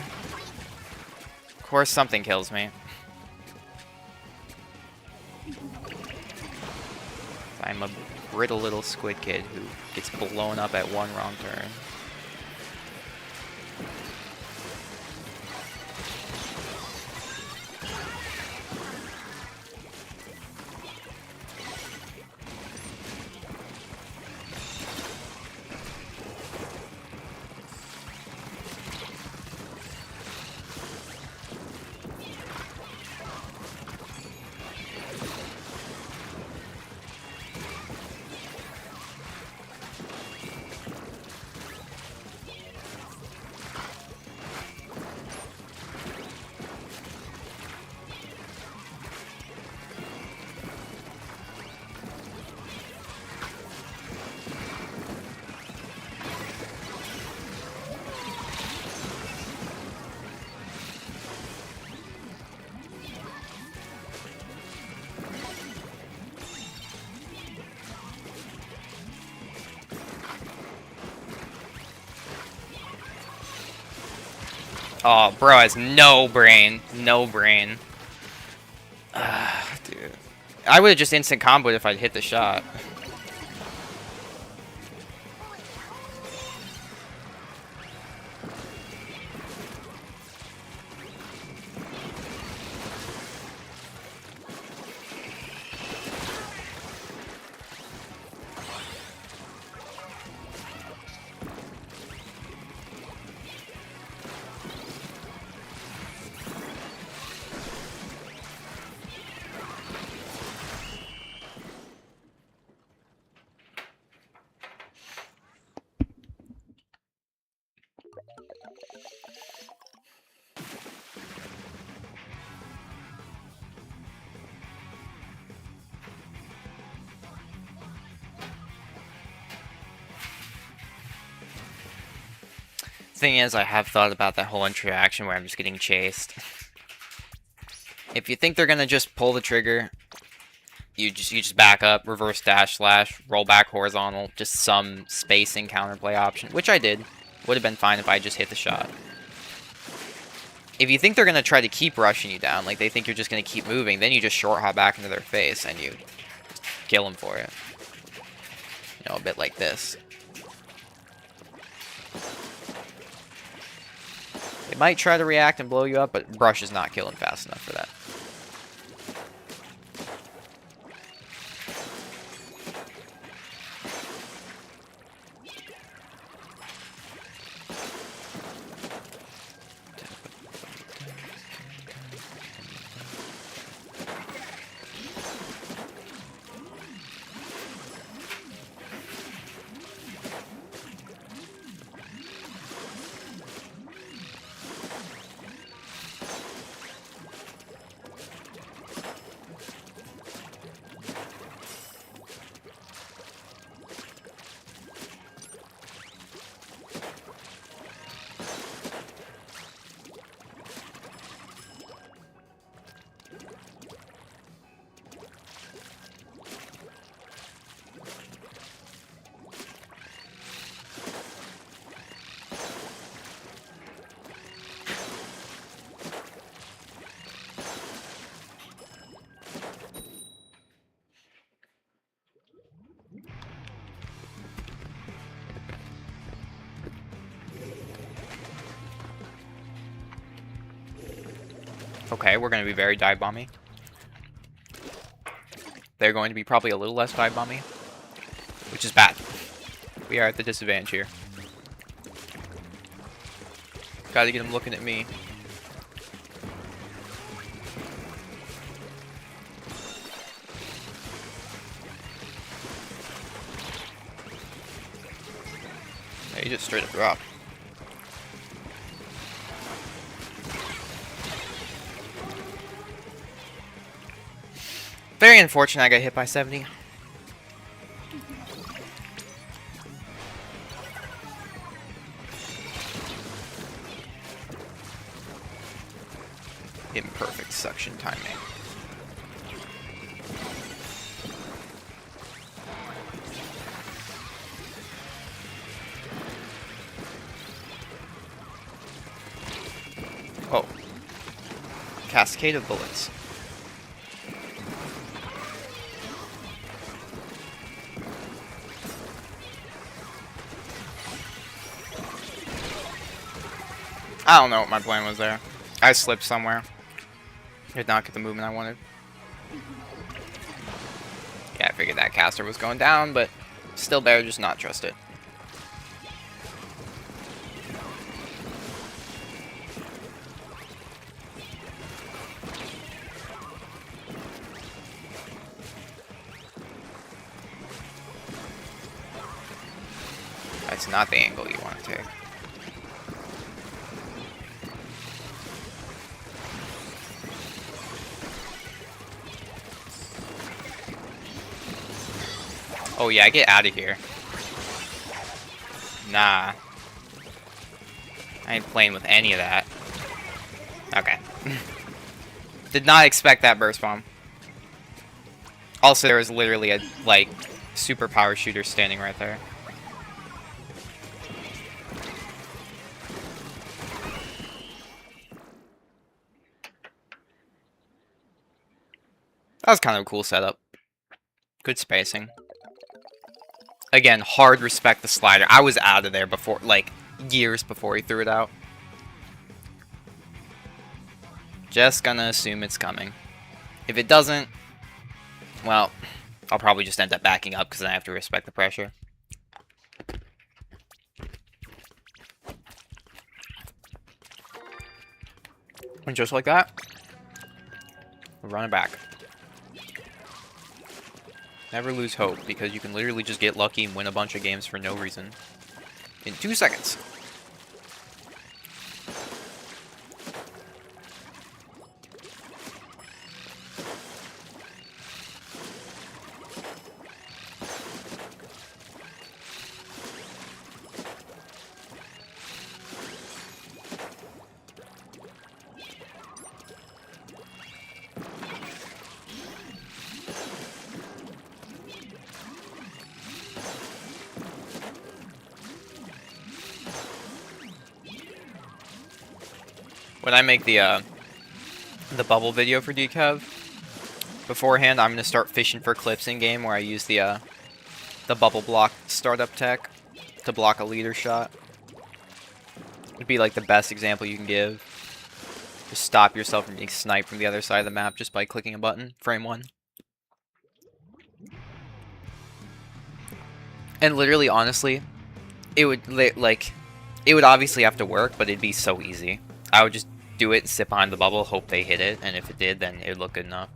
Of course something kills me. I'm a brittle little squid kid who gets blown up at one wrong turn. Oh, bro has no brain. No brain. Dude. I would have just instant comboed if I'd hit the shot. Thing is, I have thought about that whole interaction where I'm just getting chased. If you think they're gonna just pull the trigger, you just back up, reverse dash slash, roll back horizontal, just some spacing counterplay option, which I did. Would have been fine if I just hit the shot. If you think they're gonna try to keep rushing you down, like they think you're just gonna keep moving, then you just short hop back into their face and you kill them for it. You know, a bit like this. They might try to react and blow you up, but brush is not killing fast enough for that. Okay, we're going to be very dive bomby. They're going to be probably a little less dive bomby, which is bad. We are at the disadvantage here. Gotta get him looking at me. Yeah, he just straight up dropped. Very unfortunate I got hit by 70. Imperfect suction timing. Oh. Cascade of bullets. I don't know what my plan was there. I slipped somewhere. Did not get the movement I wanted. Yeah, I figured that caster was going down, but still better just not trust it. That's not the angle you want to take. Oh yeah, get out of here. Nah. I ain't playing with any of that. Okay. Did not expect that burst bomb. Also, there was literally a, like, super power shooter standing right there. That was kind of a cool setup. Good spacing. Again, hard respect the slider. I was out of there before, like, years before he threw it out. Just gonna assume it's coming. If it doesn't, well, I'll probably just end up backing up because I have to respect the pressure. And just like that, we're running back. Never lose hope, because you can literally just get lucky and win a bunch of games for no reason. In 2 seconds. When I make the bubble video for Decav, beforehand I'm gonna start fishing for clips in game where I use the bubble block startup tech to block a leader shot. It'd be like the best example you can give. Just stop yourself from being sniped from the other side of the map just by clicking a button. Frame 1. And literally, honestly, it would it would obviously have to work, but it'd be so easy. I would just do it, sit behind the bubble, hope they hit it, and if it did, then it would look good enough.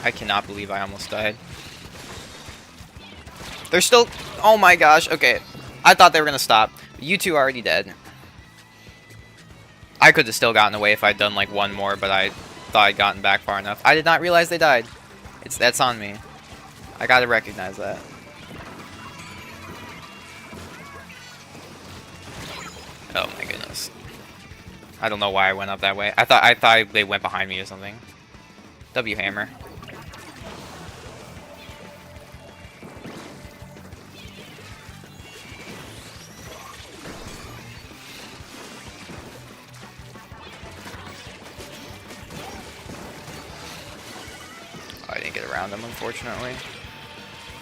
I cannot believe I almost died. They're still... Oh my gosh, okay. I thought they were gonna stop. You two are already dead. I could have still gotten away if I'd done like one more, but I thought I'd gotten back far enough. I did not realize they died. That's on me. I gotta recognize that. Oh my goodness. I don't know why I went up that way. I thought they went behind me or something. W hammer. I didn't get around them, unfortunately.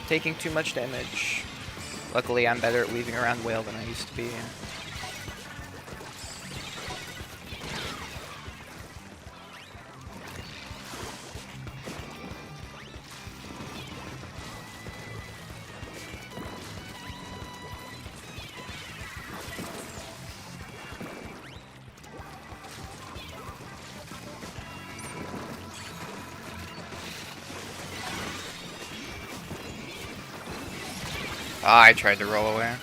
Taking too much damage. Luckily, I'm better at weaving around whale than I used to be. I tried to roll away.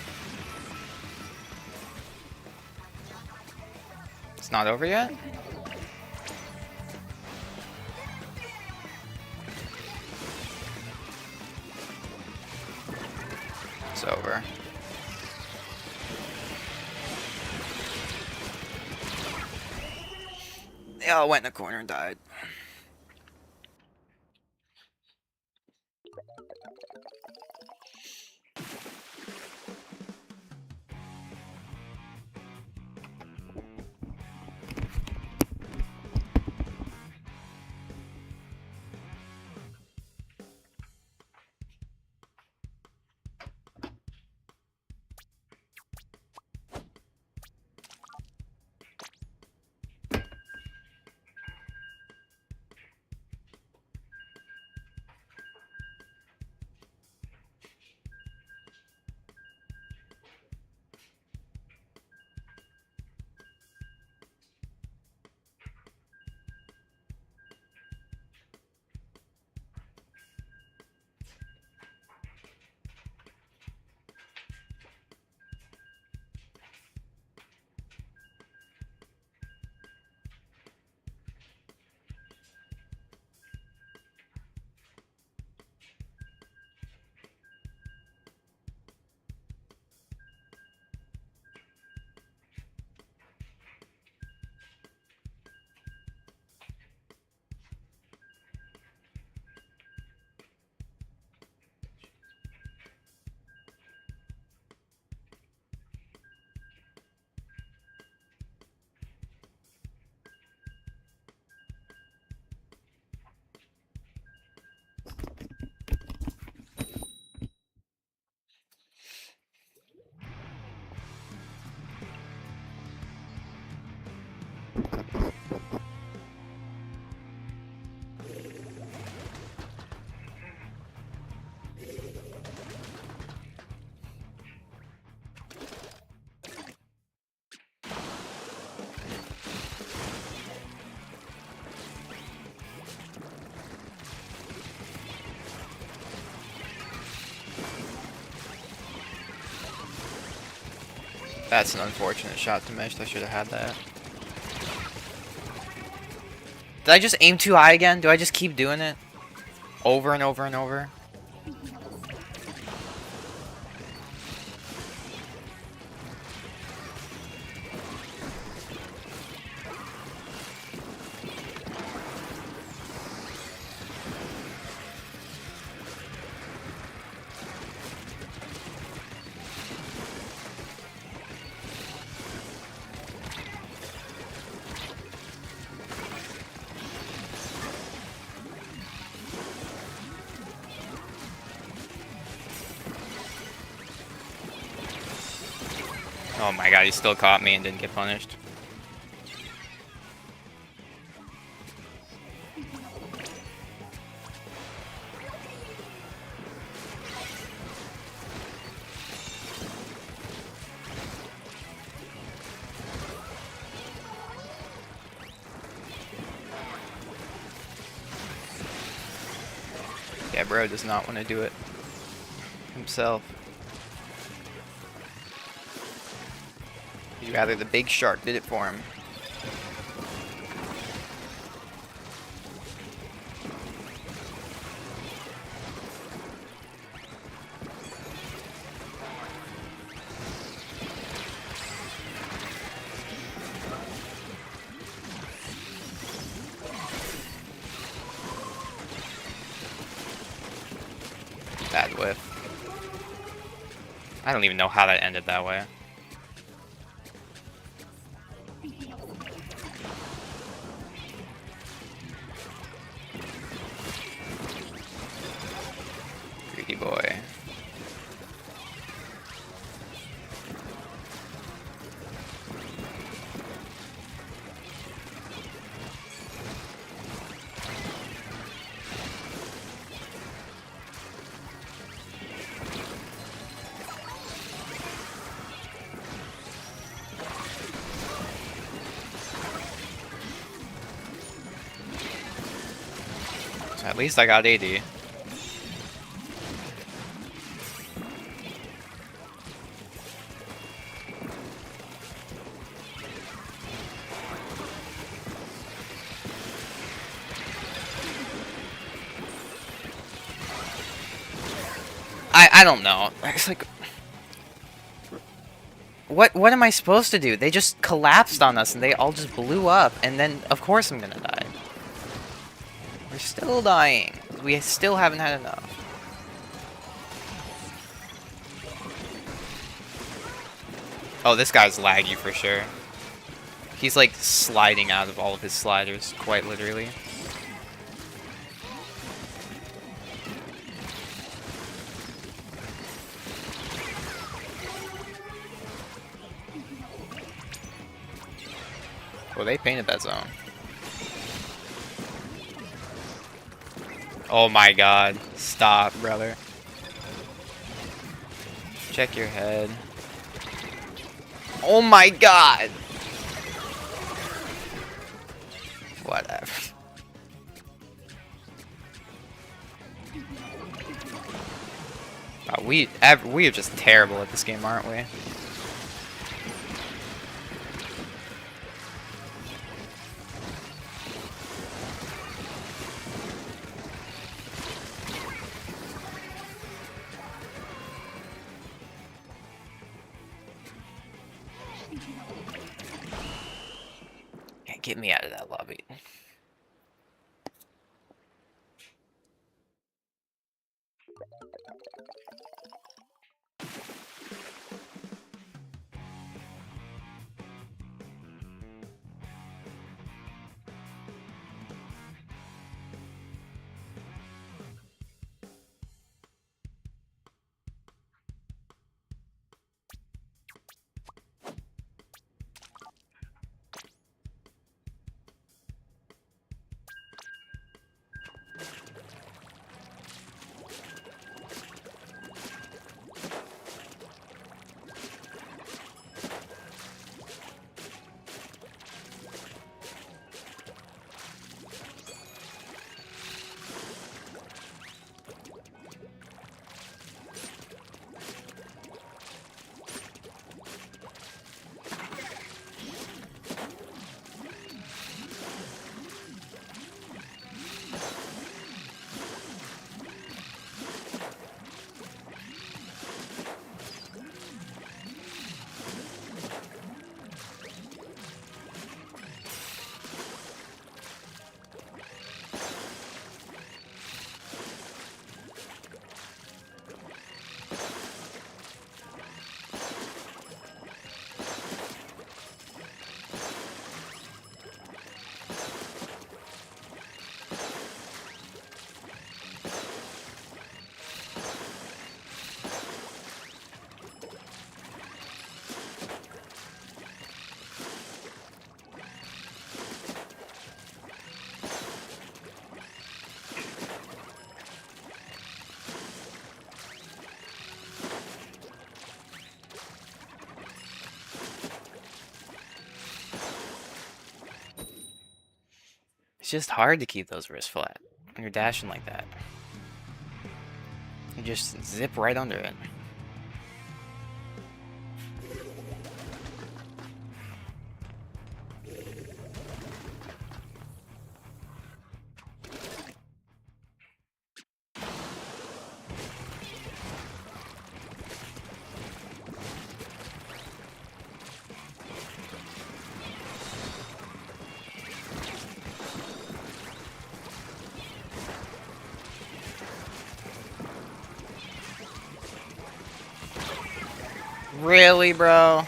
It's not over yet? It's over. They all went in the corner and died. That's an unfortunate shot to miss. I should have had that. Did I just aim too high again? Do I just keep doing it? Over and over and over? Oh my god, he still caught me and didn't get punished. Yeah, bro does not want to do it himself. He'd rather the big shark did it for him. Bad whiff. I don't even know how that ended that way. Greedy boy. At least I got AD. I don't know. It's like, what am I supposed to do? They just collapsed on us and they all just blew up, and then of course I'm gonna die. We're still dying. We still haven't had enough. Oh, this guy's laggy for sure. He's like sliding out of all of his sliders, quite literally. Well, they painted that zone. Oh my god. Stop, brother. Check your head. Oh my god! Whatever. Oh, we are just terrible at this game, aren't we? Get me out of that lobby. just hard to keep those wrists flat when you're dashing like that. You just zip right under it. Really, bro?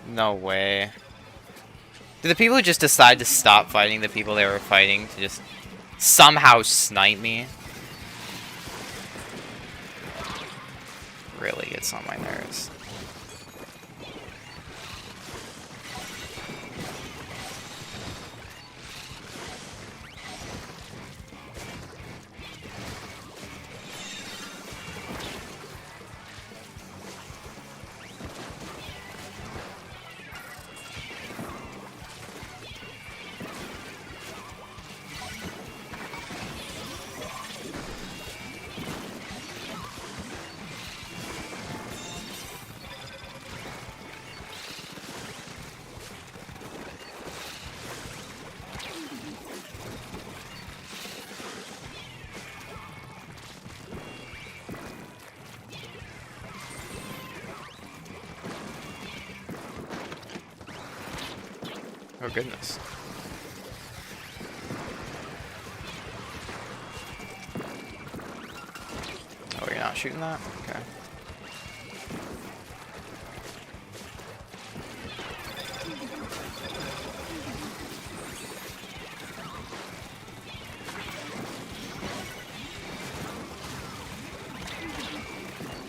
No way. Did the people who just decide to stop fighting the people they were fighting to just somehow snipe me? Really gets on my nerves. Oh goodness. Oh, you're not shooting that? Okay.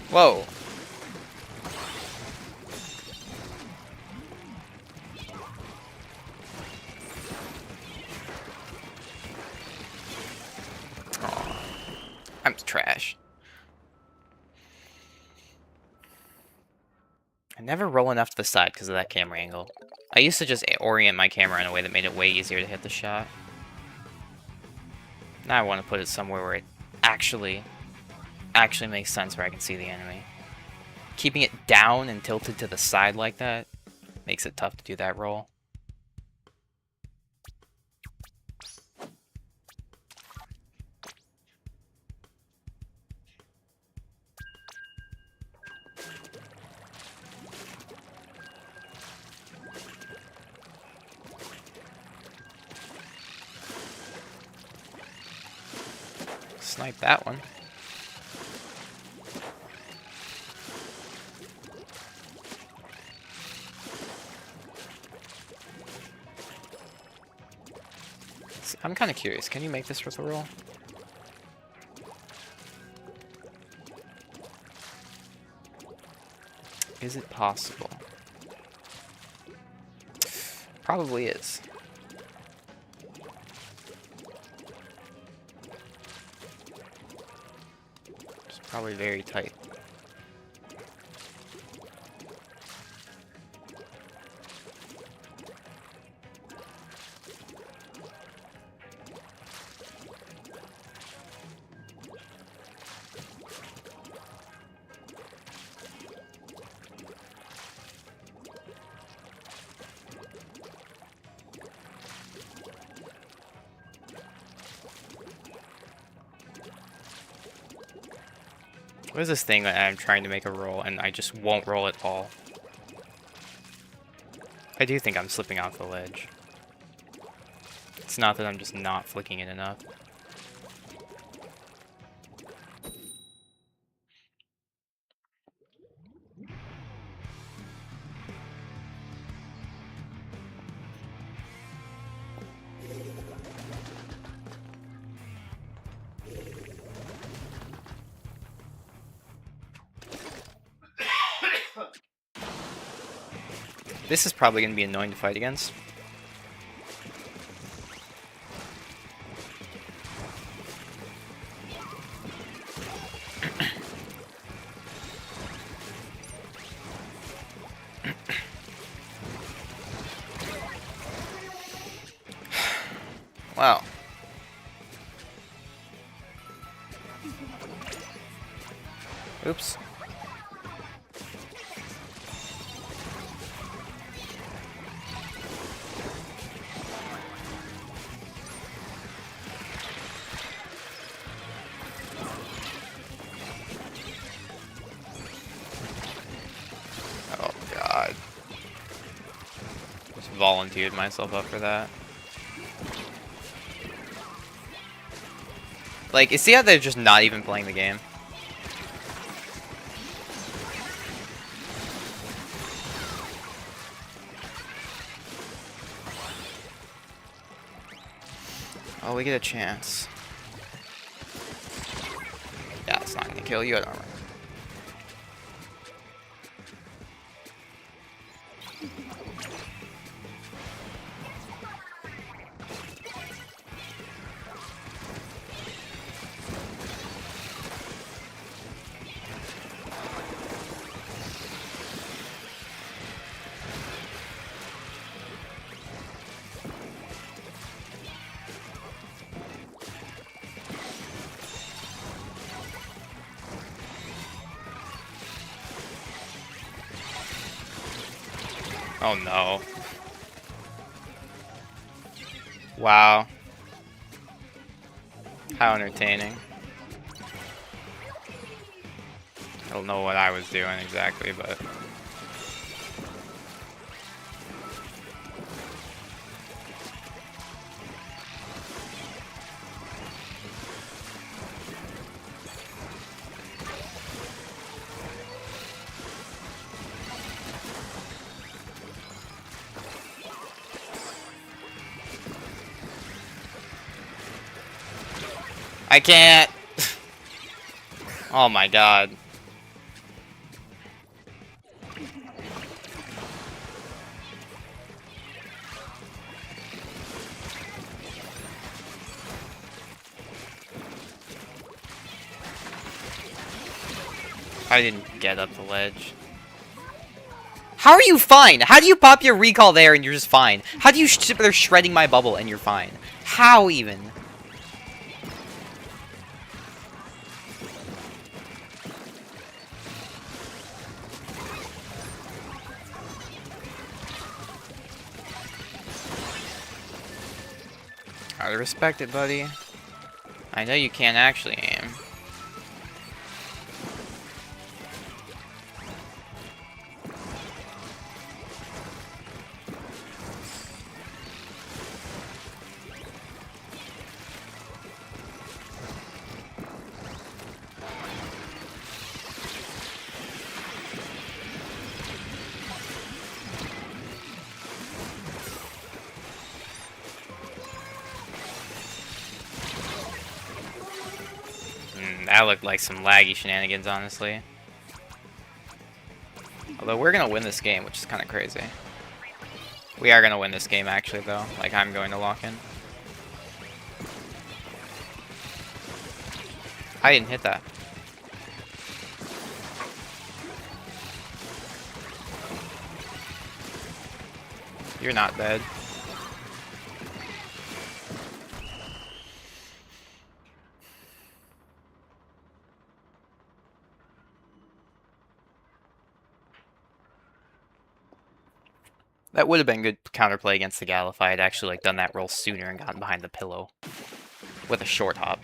Whoa. Aw. I'm trash. I never roll enough to the side because of that camera angle. I used to just orient my camera in a way that made it way easier to hit the shot. Now I want to put it somewhere where it actually makes sense where I can see the enemy. Keeping it down and tilted to the side like that makes it tough to do that roll. Snipe that one. I'm kind of curious. Can you make this with a roll? Is it possible? Probably is. It's probably very tight. What is this thing that I'm trying to make a roll and I just won't roll at all? I do think I'm slipping off the ledge. It's not that I'm just not flicking it enough. This is probably going to be annoying to fight against. Well. Oops. Oh god. Just volunteered myself up for that. Like, you see how they're just not even playing the game? Oh, we get a chance. Yeah, it's not gonna kill you at armor. Oh no. Wow. How entertaining. I don't know what I was doing exactly, but... I can't! Oh my god. I didn't get up the ledge. How are you fine? How do you pop your recall there and you're just fine? How do you sit there shredding my bubble and you're fine? How even? Gotta respect it, buddy. I know you can't actually aim. That looked like some laggy shenanigans, honestly. Although we're gonna win this game, which is kind of crazy. We are gonna win this game, actually, though. Like, I'm going to lock in. I didn't hit that. You're not dead. That would have been good counterplay against the Gal if I had actually like done that roll sooner and gotten behind the pillow with a short hop.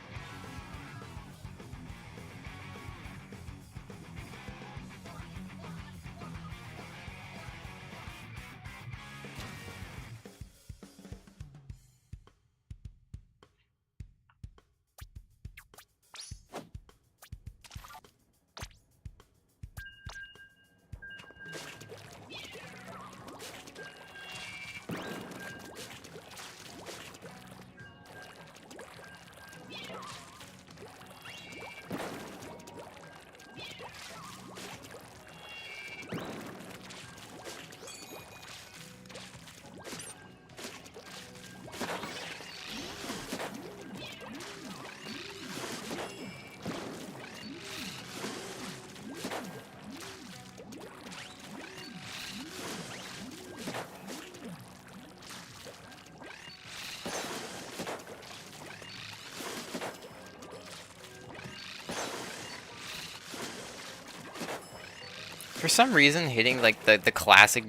For some reason, hitting like the classic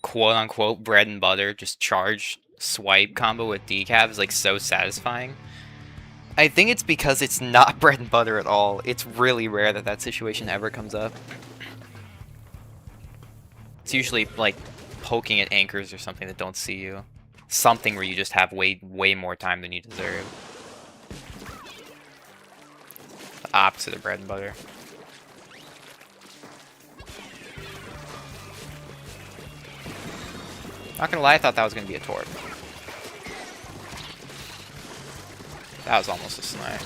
quote-unquote bread and butter, just charge swipe combo with decap is like so satisfying. I think it's because it's not bread and butter at all. It's really rare that that situation ever comes up. It's usually like poking at anchors or something that don't see you. Something where you just have way more time than you deserve. The opposite of bread and butter. Not gonna lie, I thought that was gonna be a torp. That was almost a snipe.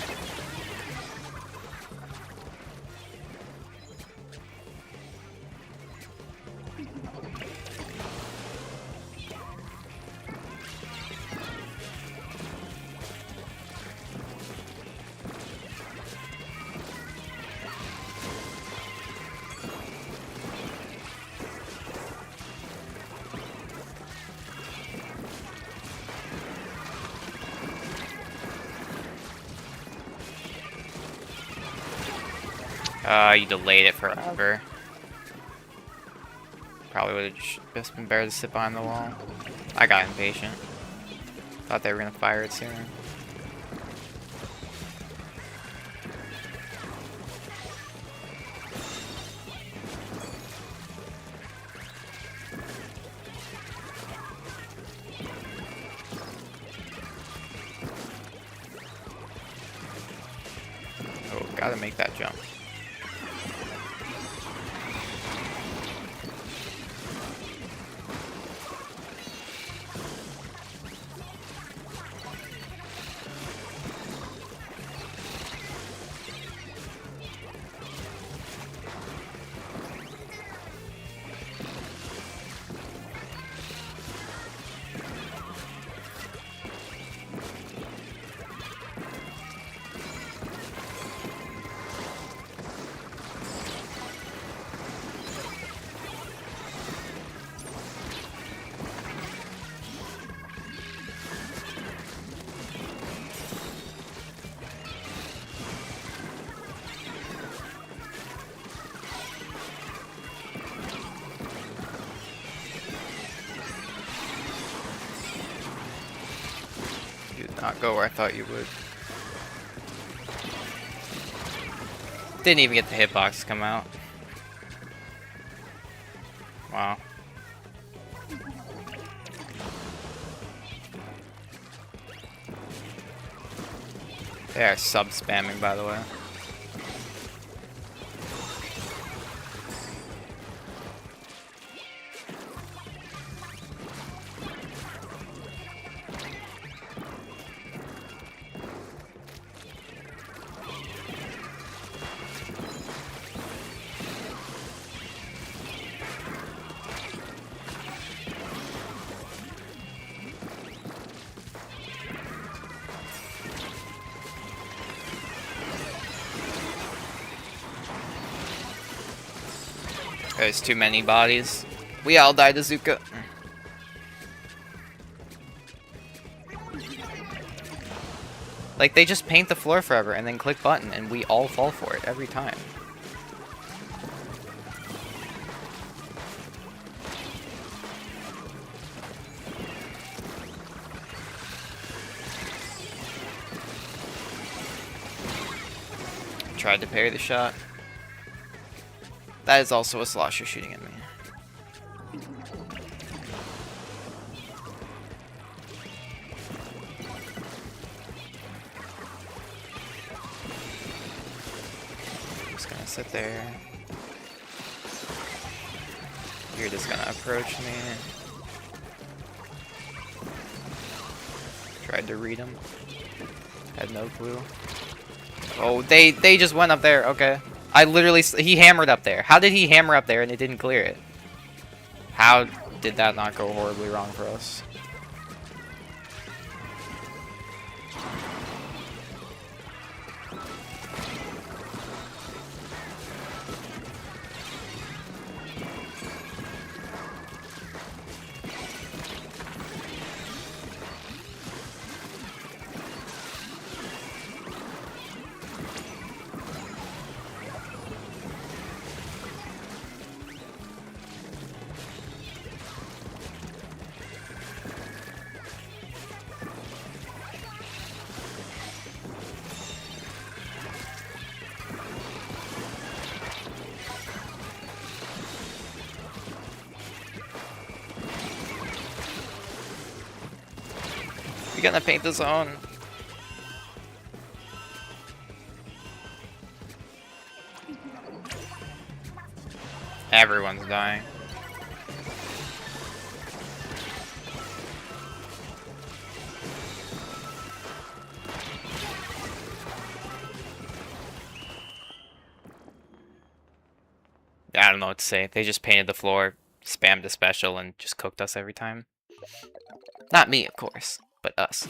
You delayed it forever. Probably would have just been better to sit behind the wall. I got impatient. Thought they were gonna fire it soon. Oh, gotta make that jump. Not go where I thought you would. Didn't even get the hitbox to come out. Wow. They are sub-spamming, by the way. There's too many bodies. We all died to Zuka. Like, they just paint the floor forever and then click button and we all fall for it every time. Tried to parry the shot. That is also a slosher shooting at me. Just gonna sit there. You're just gonna approach me. Tried to read him. Had no clue. Oh, they just went up there. Okay. I literally, he hammered up there. How did he hammer up there and it didn't clear it? How did that not go horribly wrong for us? We're gonna paint the zone. Everyone's dying. I don't know what to say. They just painted the floor, spammed a special, and just cooked us every time. Not me, of course, but us.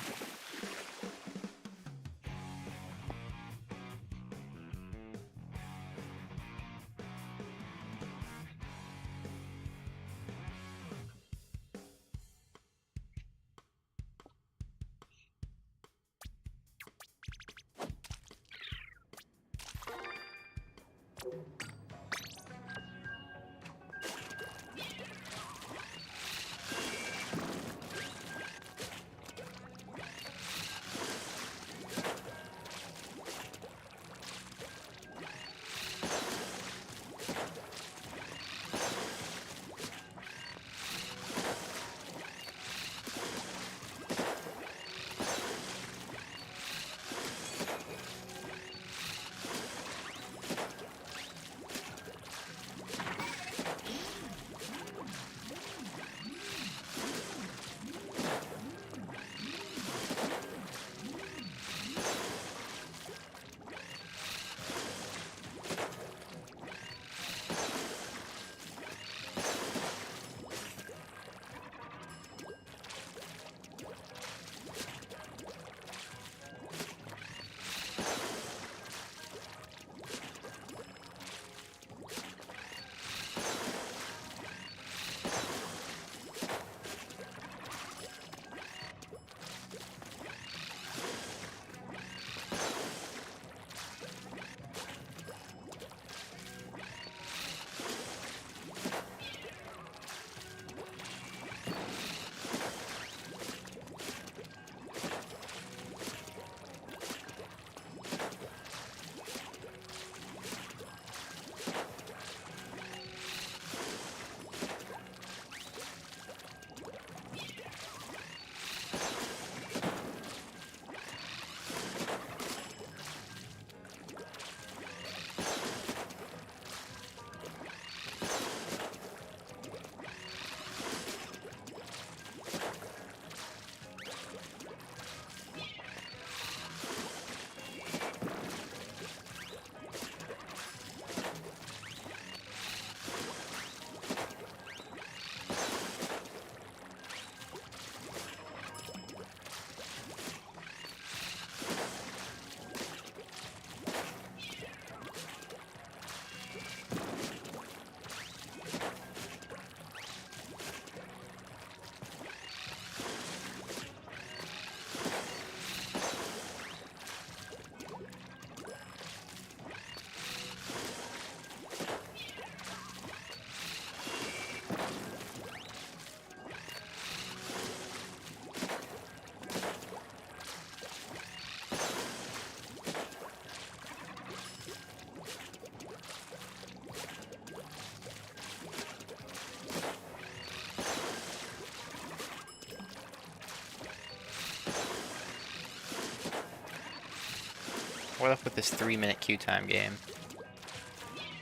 What up with this 3-minute queue time game?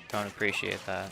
Don't appreciate that.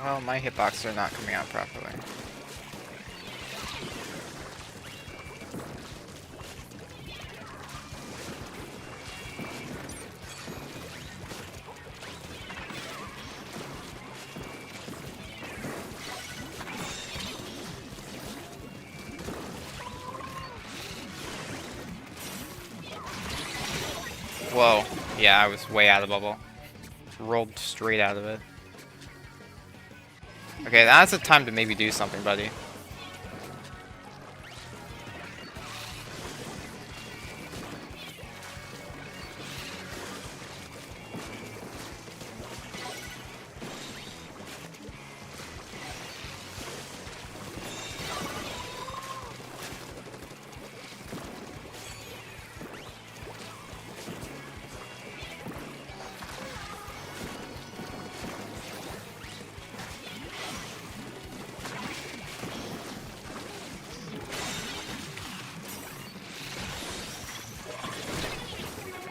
Well, my hitboxes are not coming out properly. Whoa. Yeah, I was way out of the bubble. Rolled straight out of it. Okay, that's the time to maybe do something, buddy.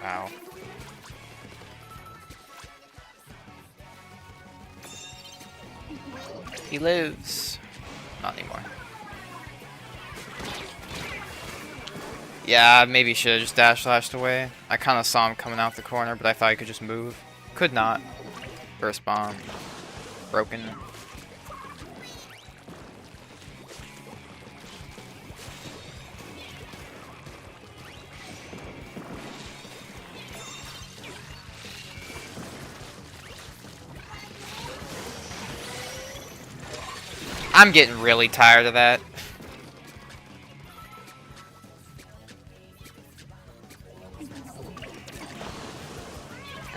Wow. He lives. Not anymore. Yeah, maybe should have just dash slashed away. I kind of saw him coming out the corner, but I thought he could just move. Could not. Burst bomb. Broken. I'm getting really tired of that.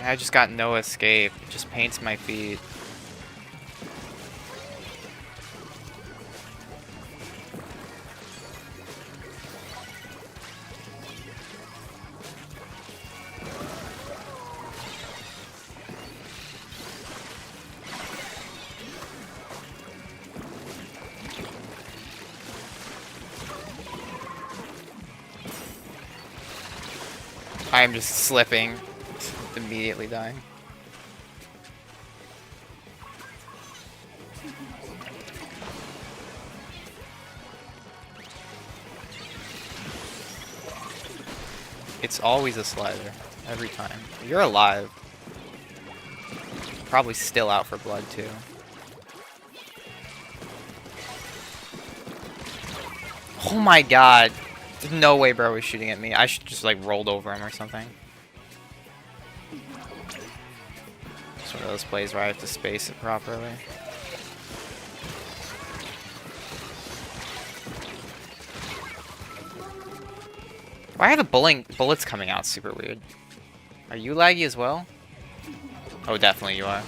I just got no escape. It just paints my feet. I am just slipping. Immediately dying. It's always a slider. Every time. You're alive. Probably still out for blood, too. Oh my god. There's no way bro was shooting at me. I should just, like, rolled over him or something. It's one of those plays where I have to space it properly. Why are the bullets coming out super weird? Are you laggy as well? Oh, definitely you are.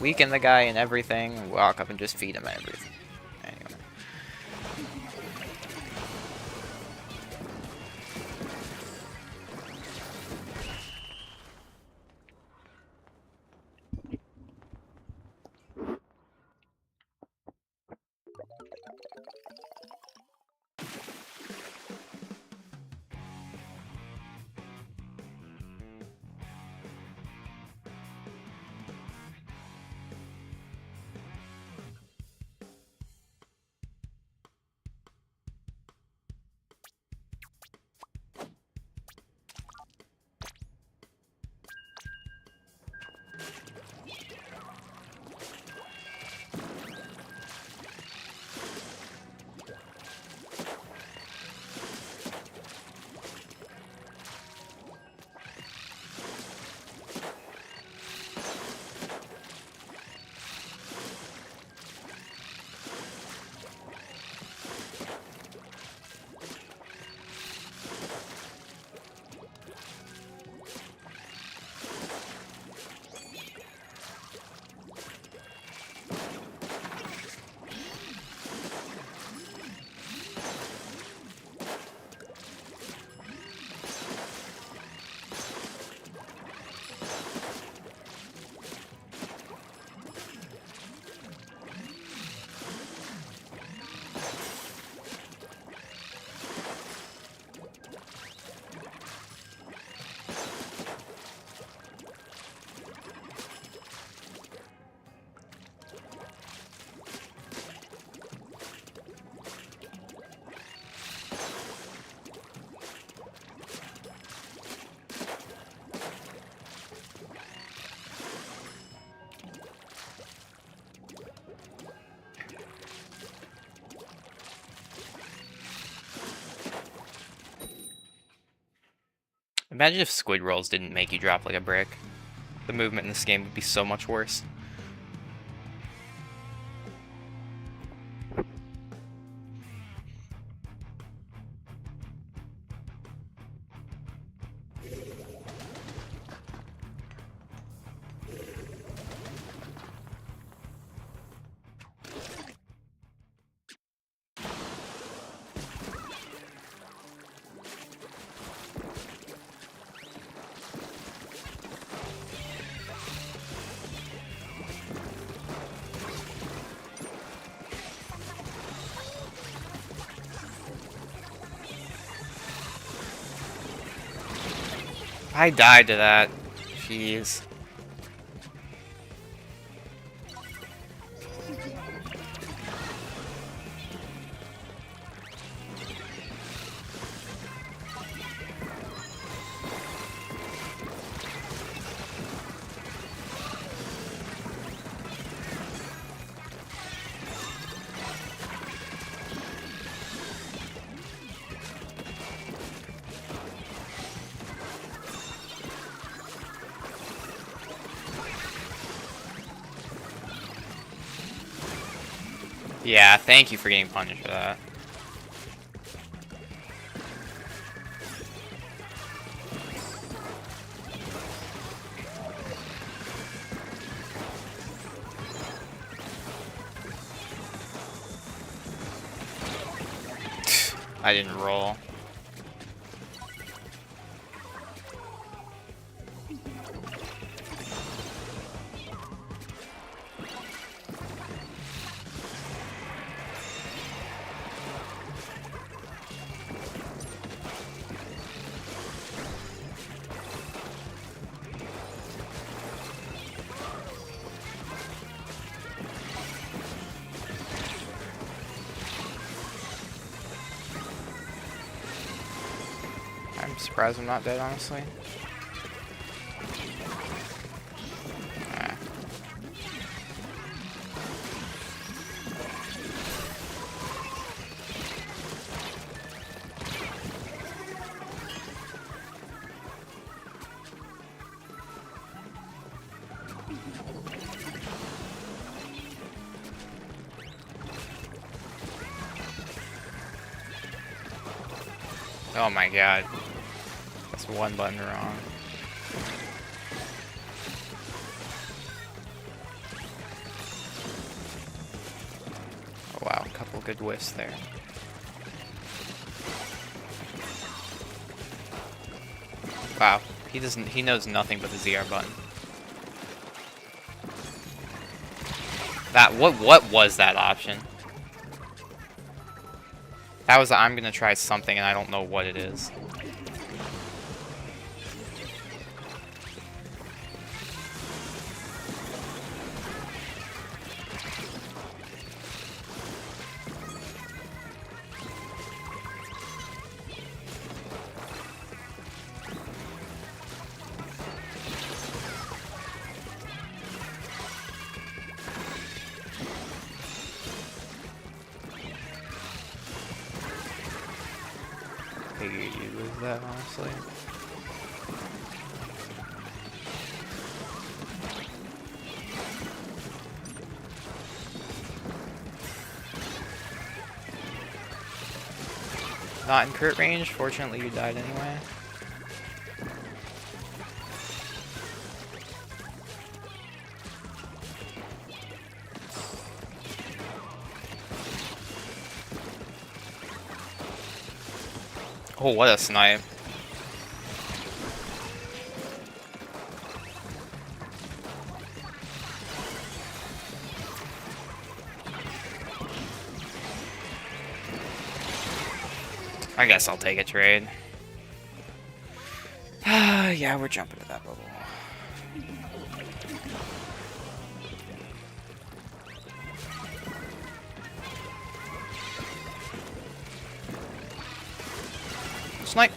Weaken the guy and everything, walk up and just feed him everything. Anyway. Imagine if squid rolls didn't make you drop like a brick. The movement in this game would be so much worse. I died to that. Jeez. Yeah, thank you for getting punished for that. I didn't roll. I'm surprised I'm not dead, honestly. Ah. Oh my god. That's one button wrong. Oh wow, a couple good whiffs there. Wow, he knows nothing but the ZR button. That what was that option? That was I'm gonna try something and I don't know what it is. Figured you'd lose that, honestly. Not in crit range, fortunately you died anyway. Oh, what a snipe. I guess I'll take a trade. Yeah, we're jumping to that bubble. Snipe!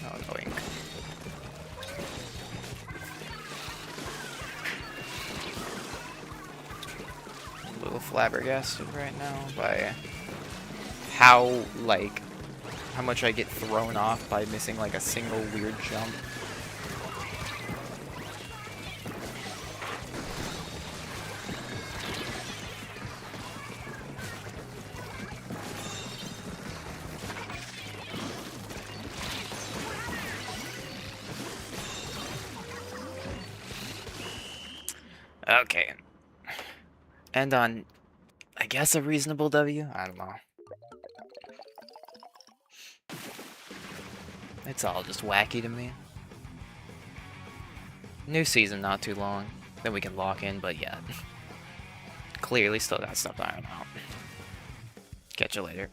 Oh, annoying. Little flash. flabbergasted right now by how, like, how much I get thrown off by missing, like, a single weird jump. Okay. And on, I guess, a reasonable W? I don't know. It's all just wacky to me. New season not too long. Then we can lock in, but yeah. Clearly still got stuff to iron out. Catch you later.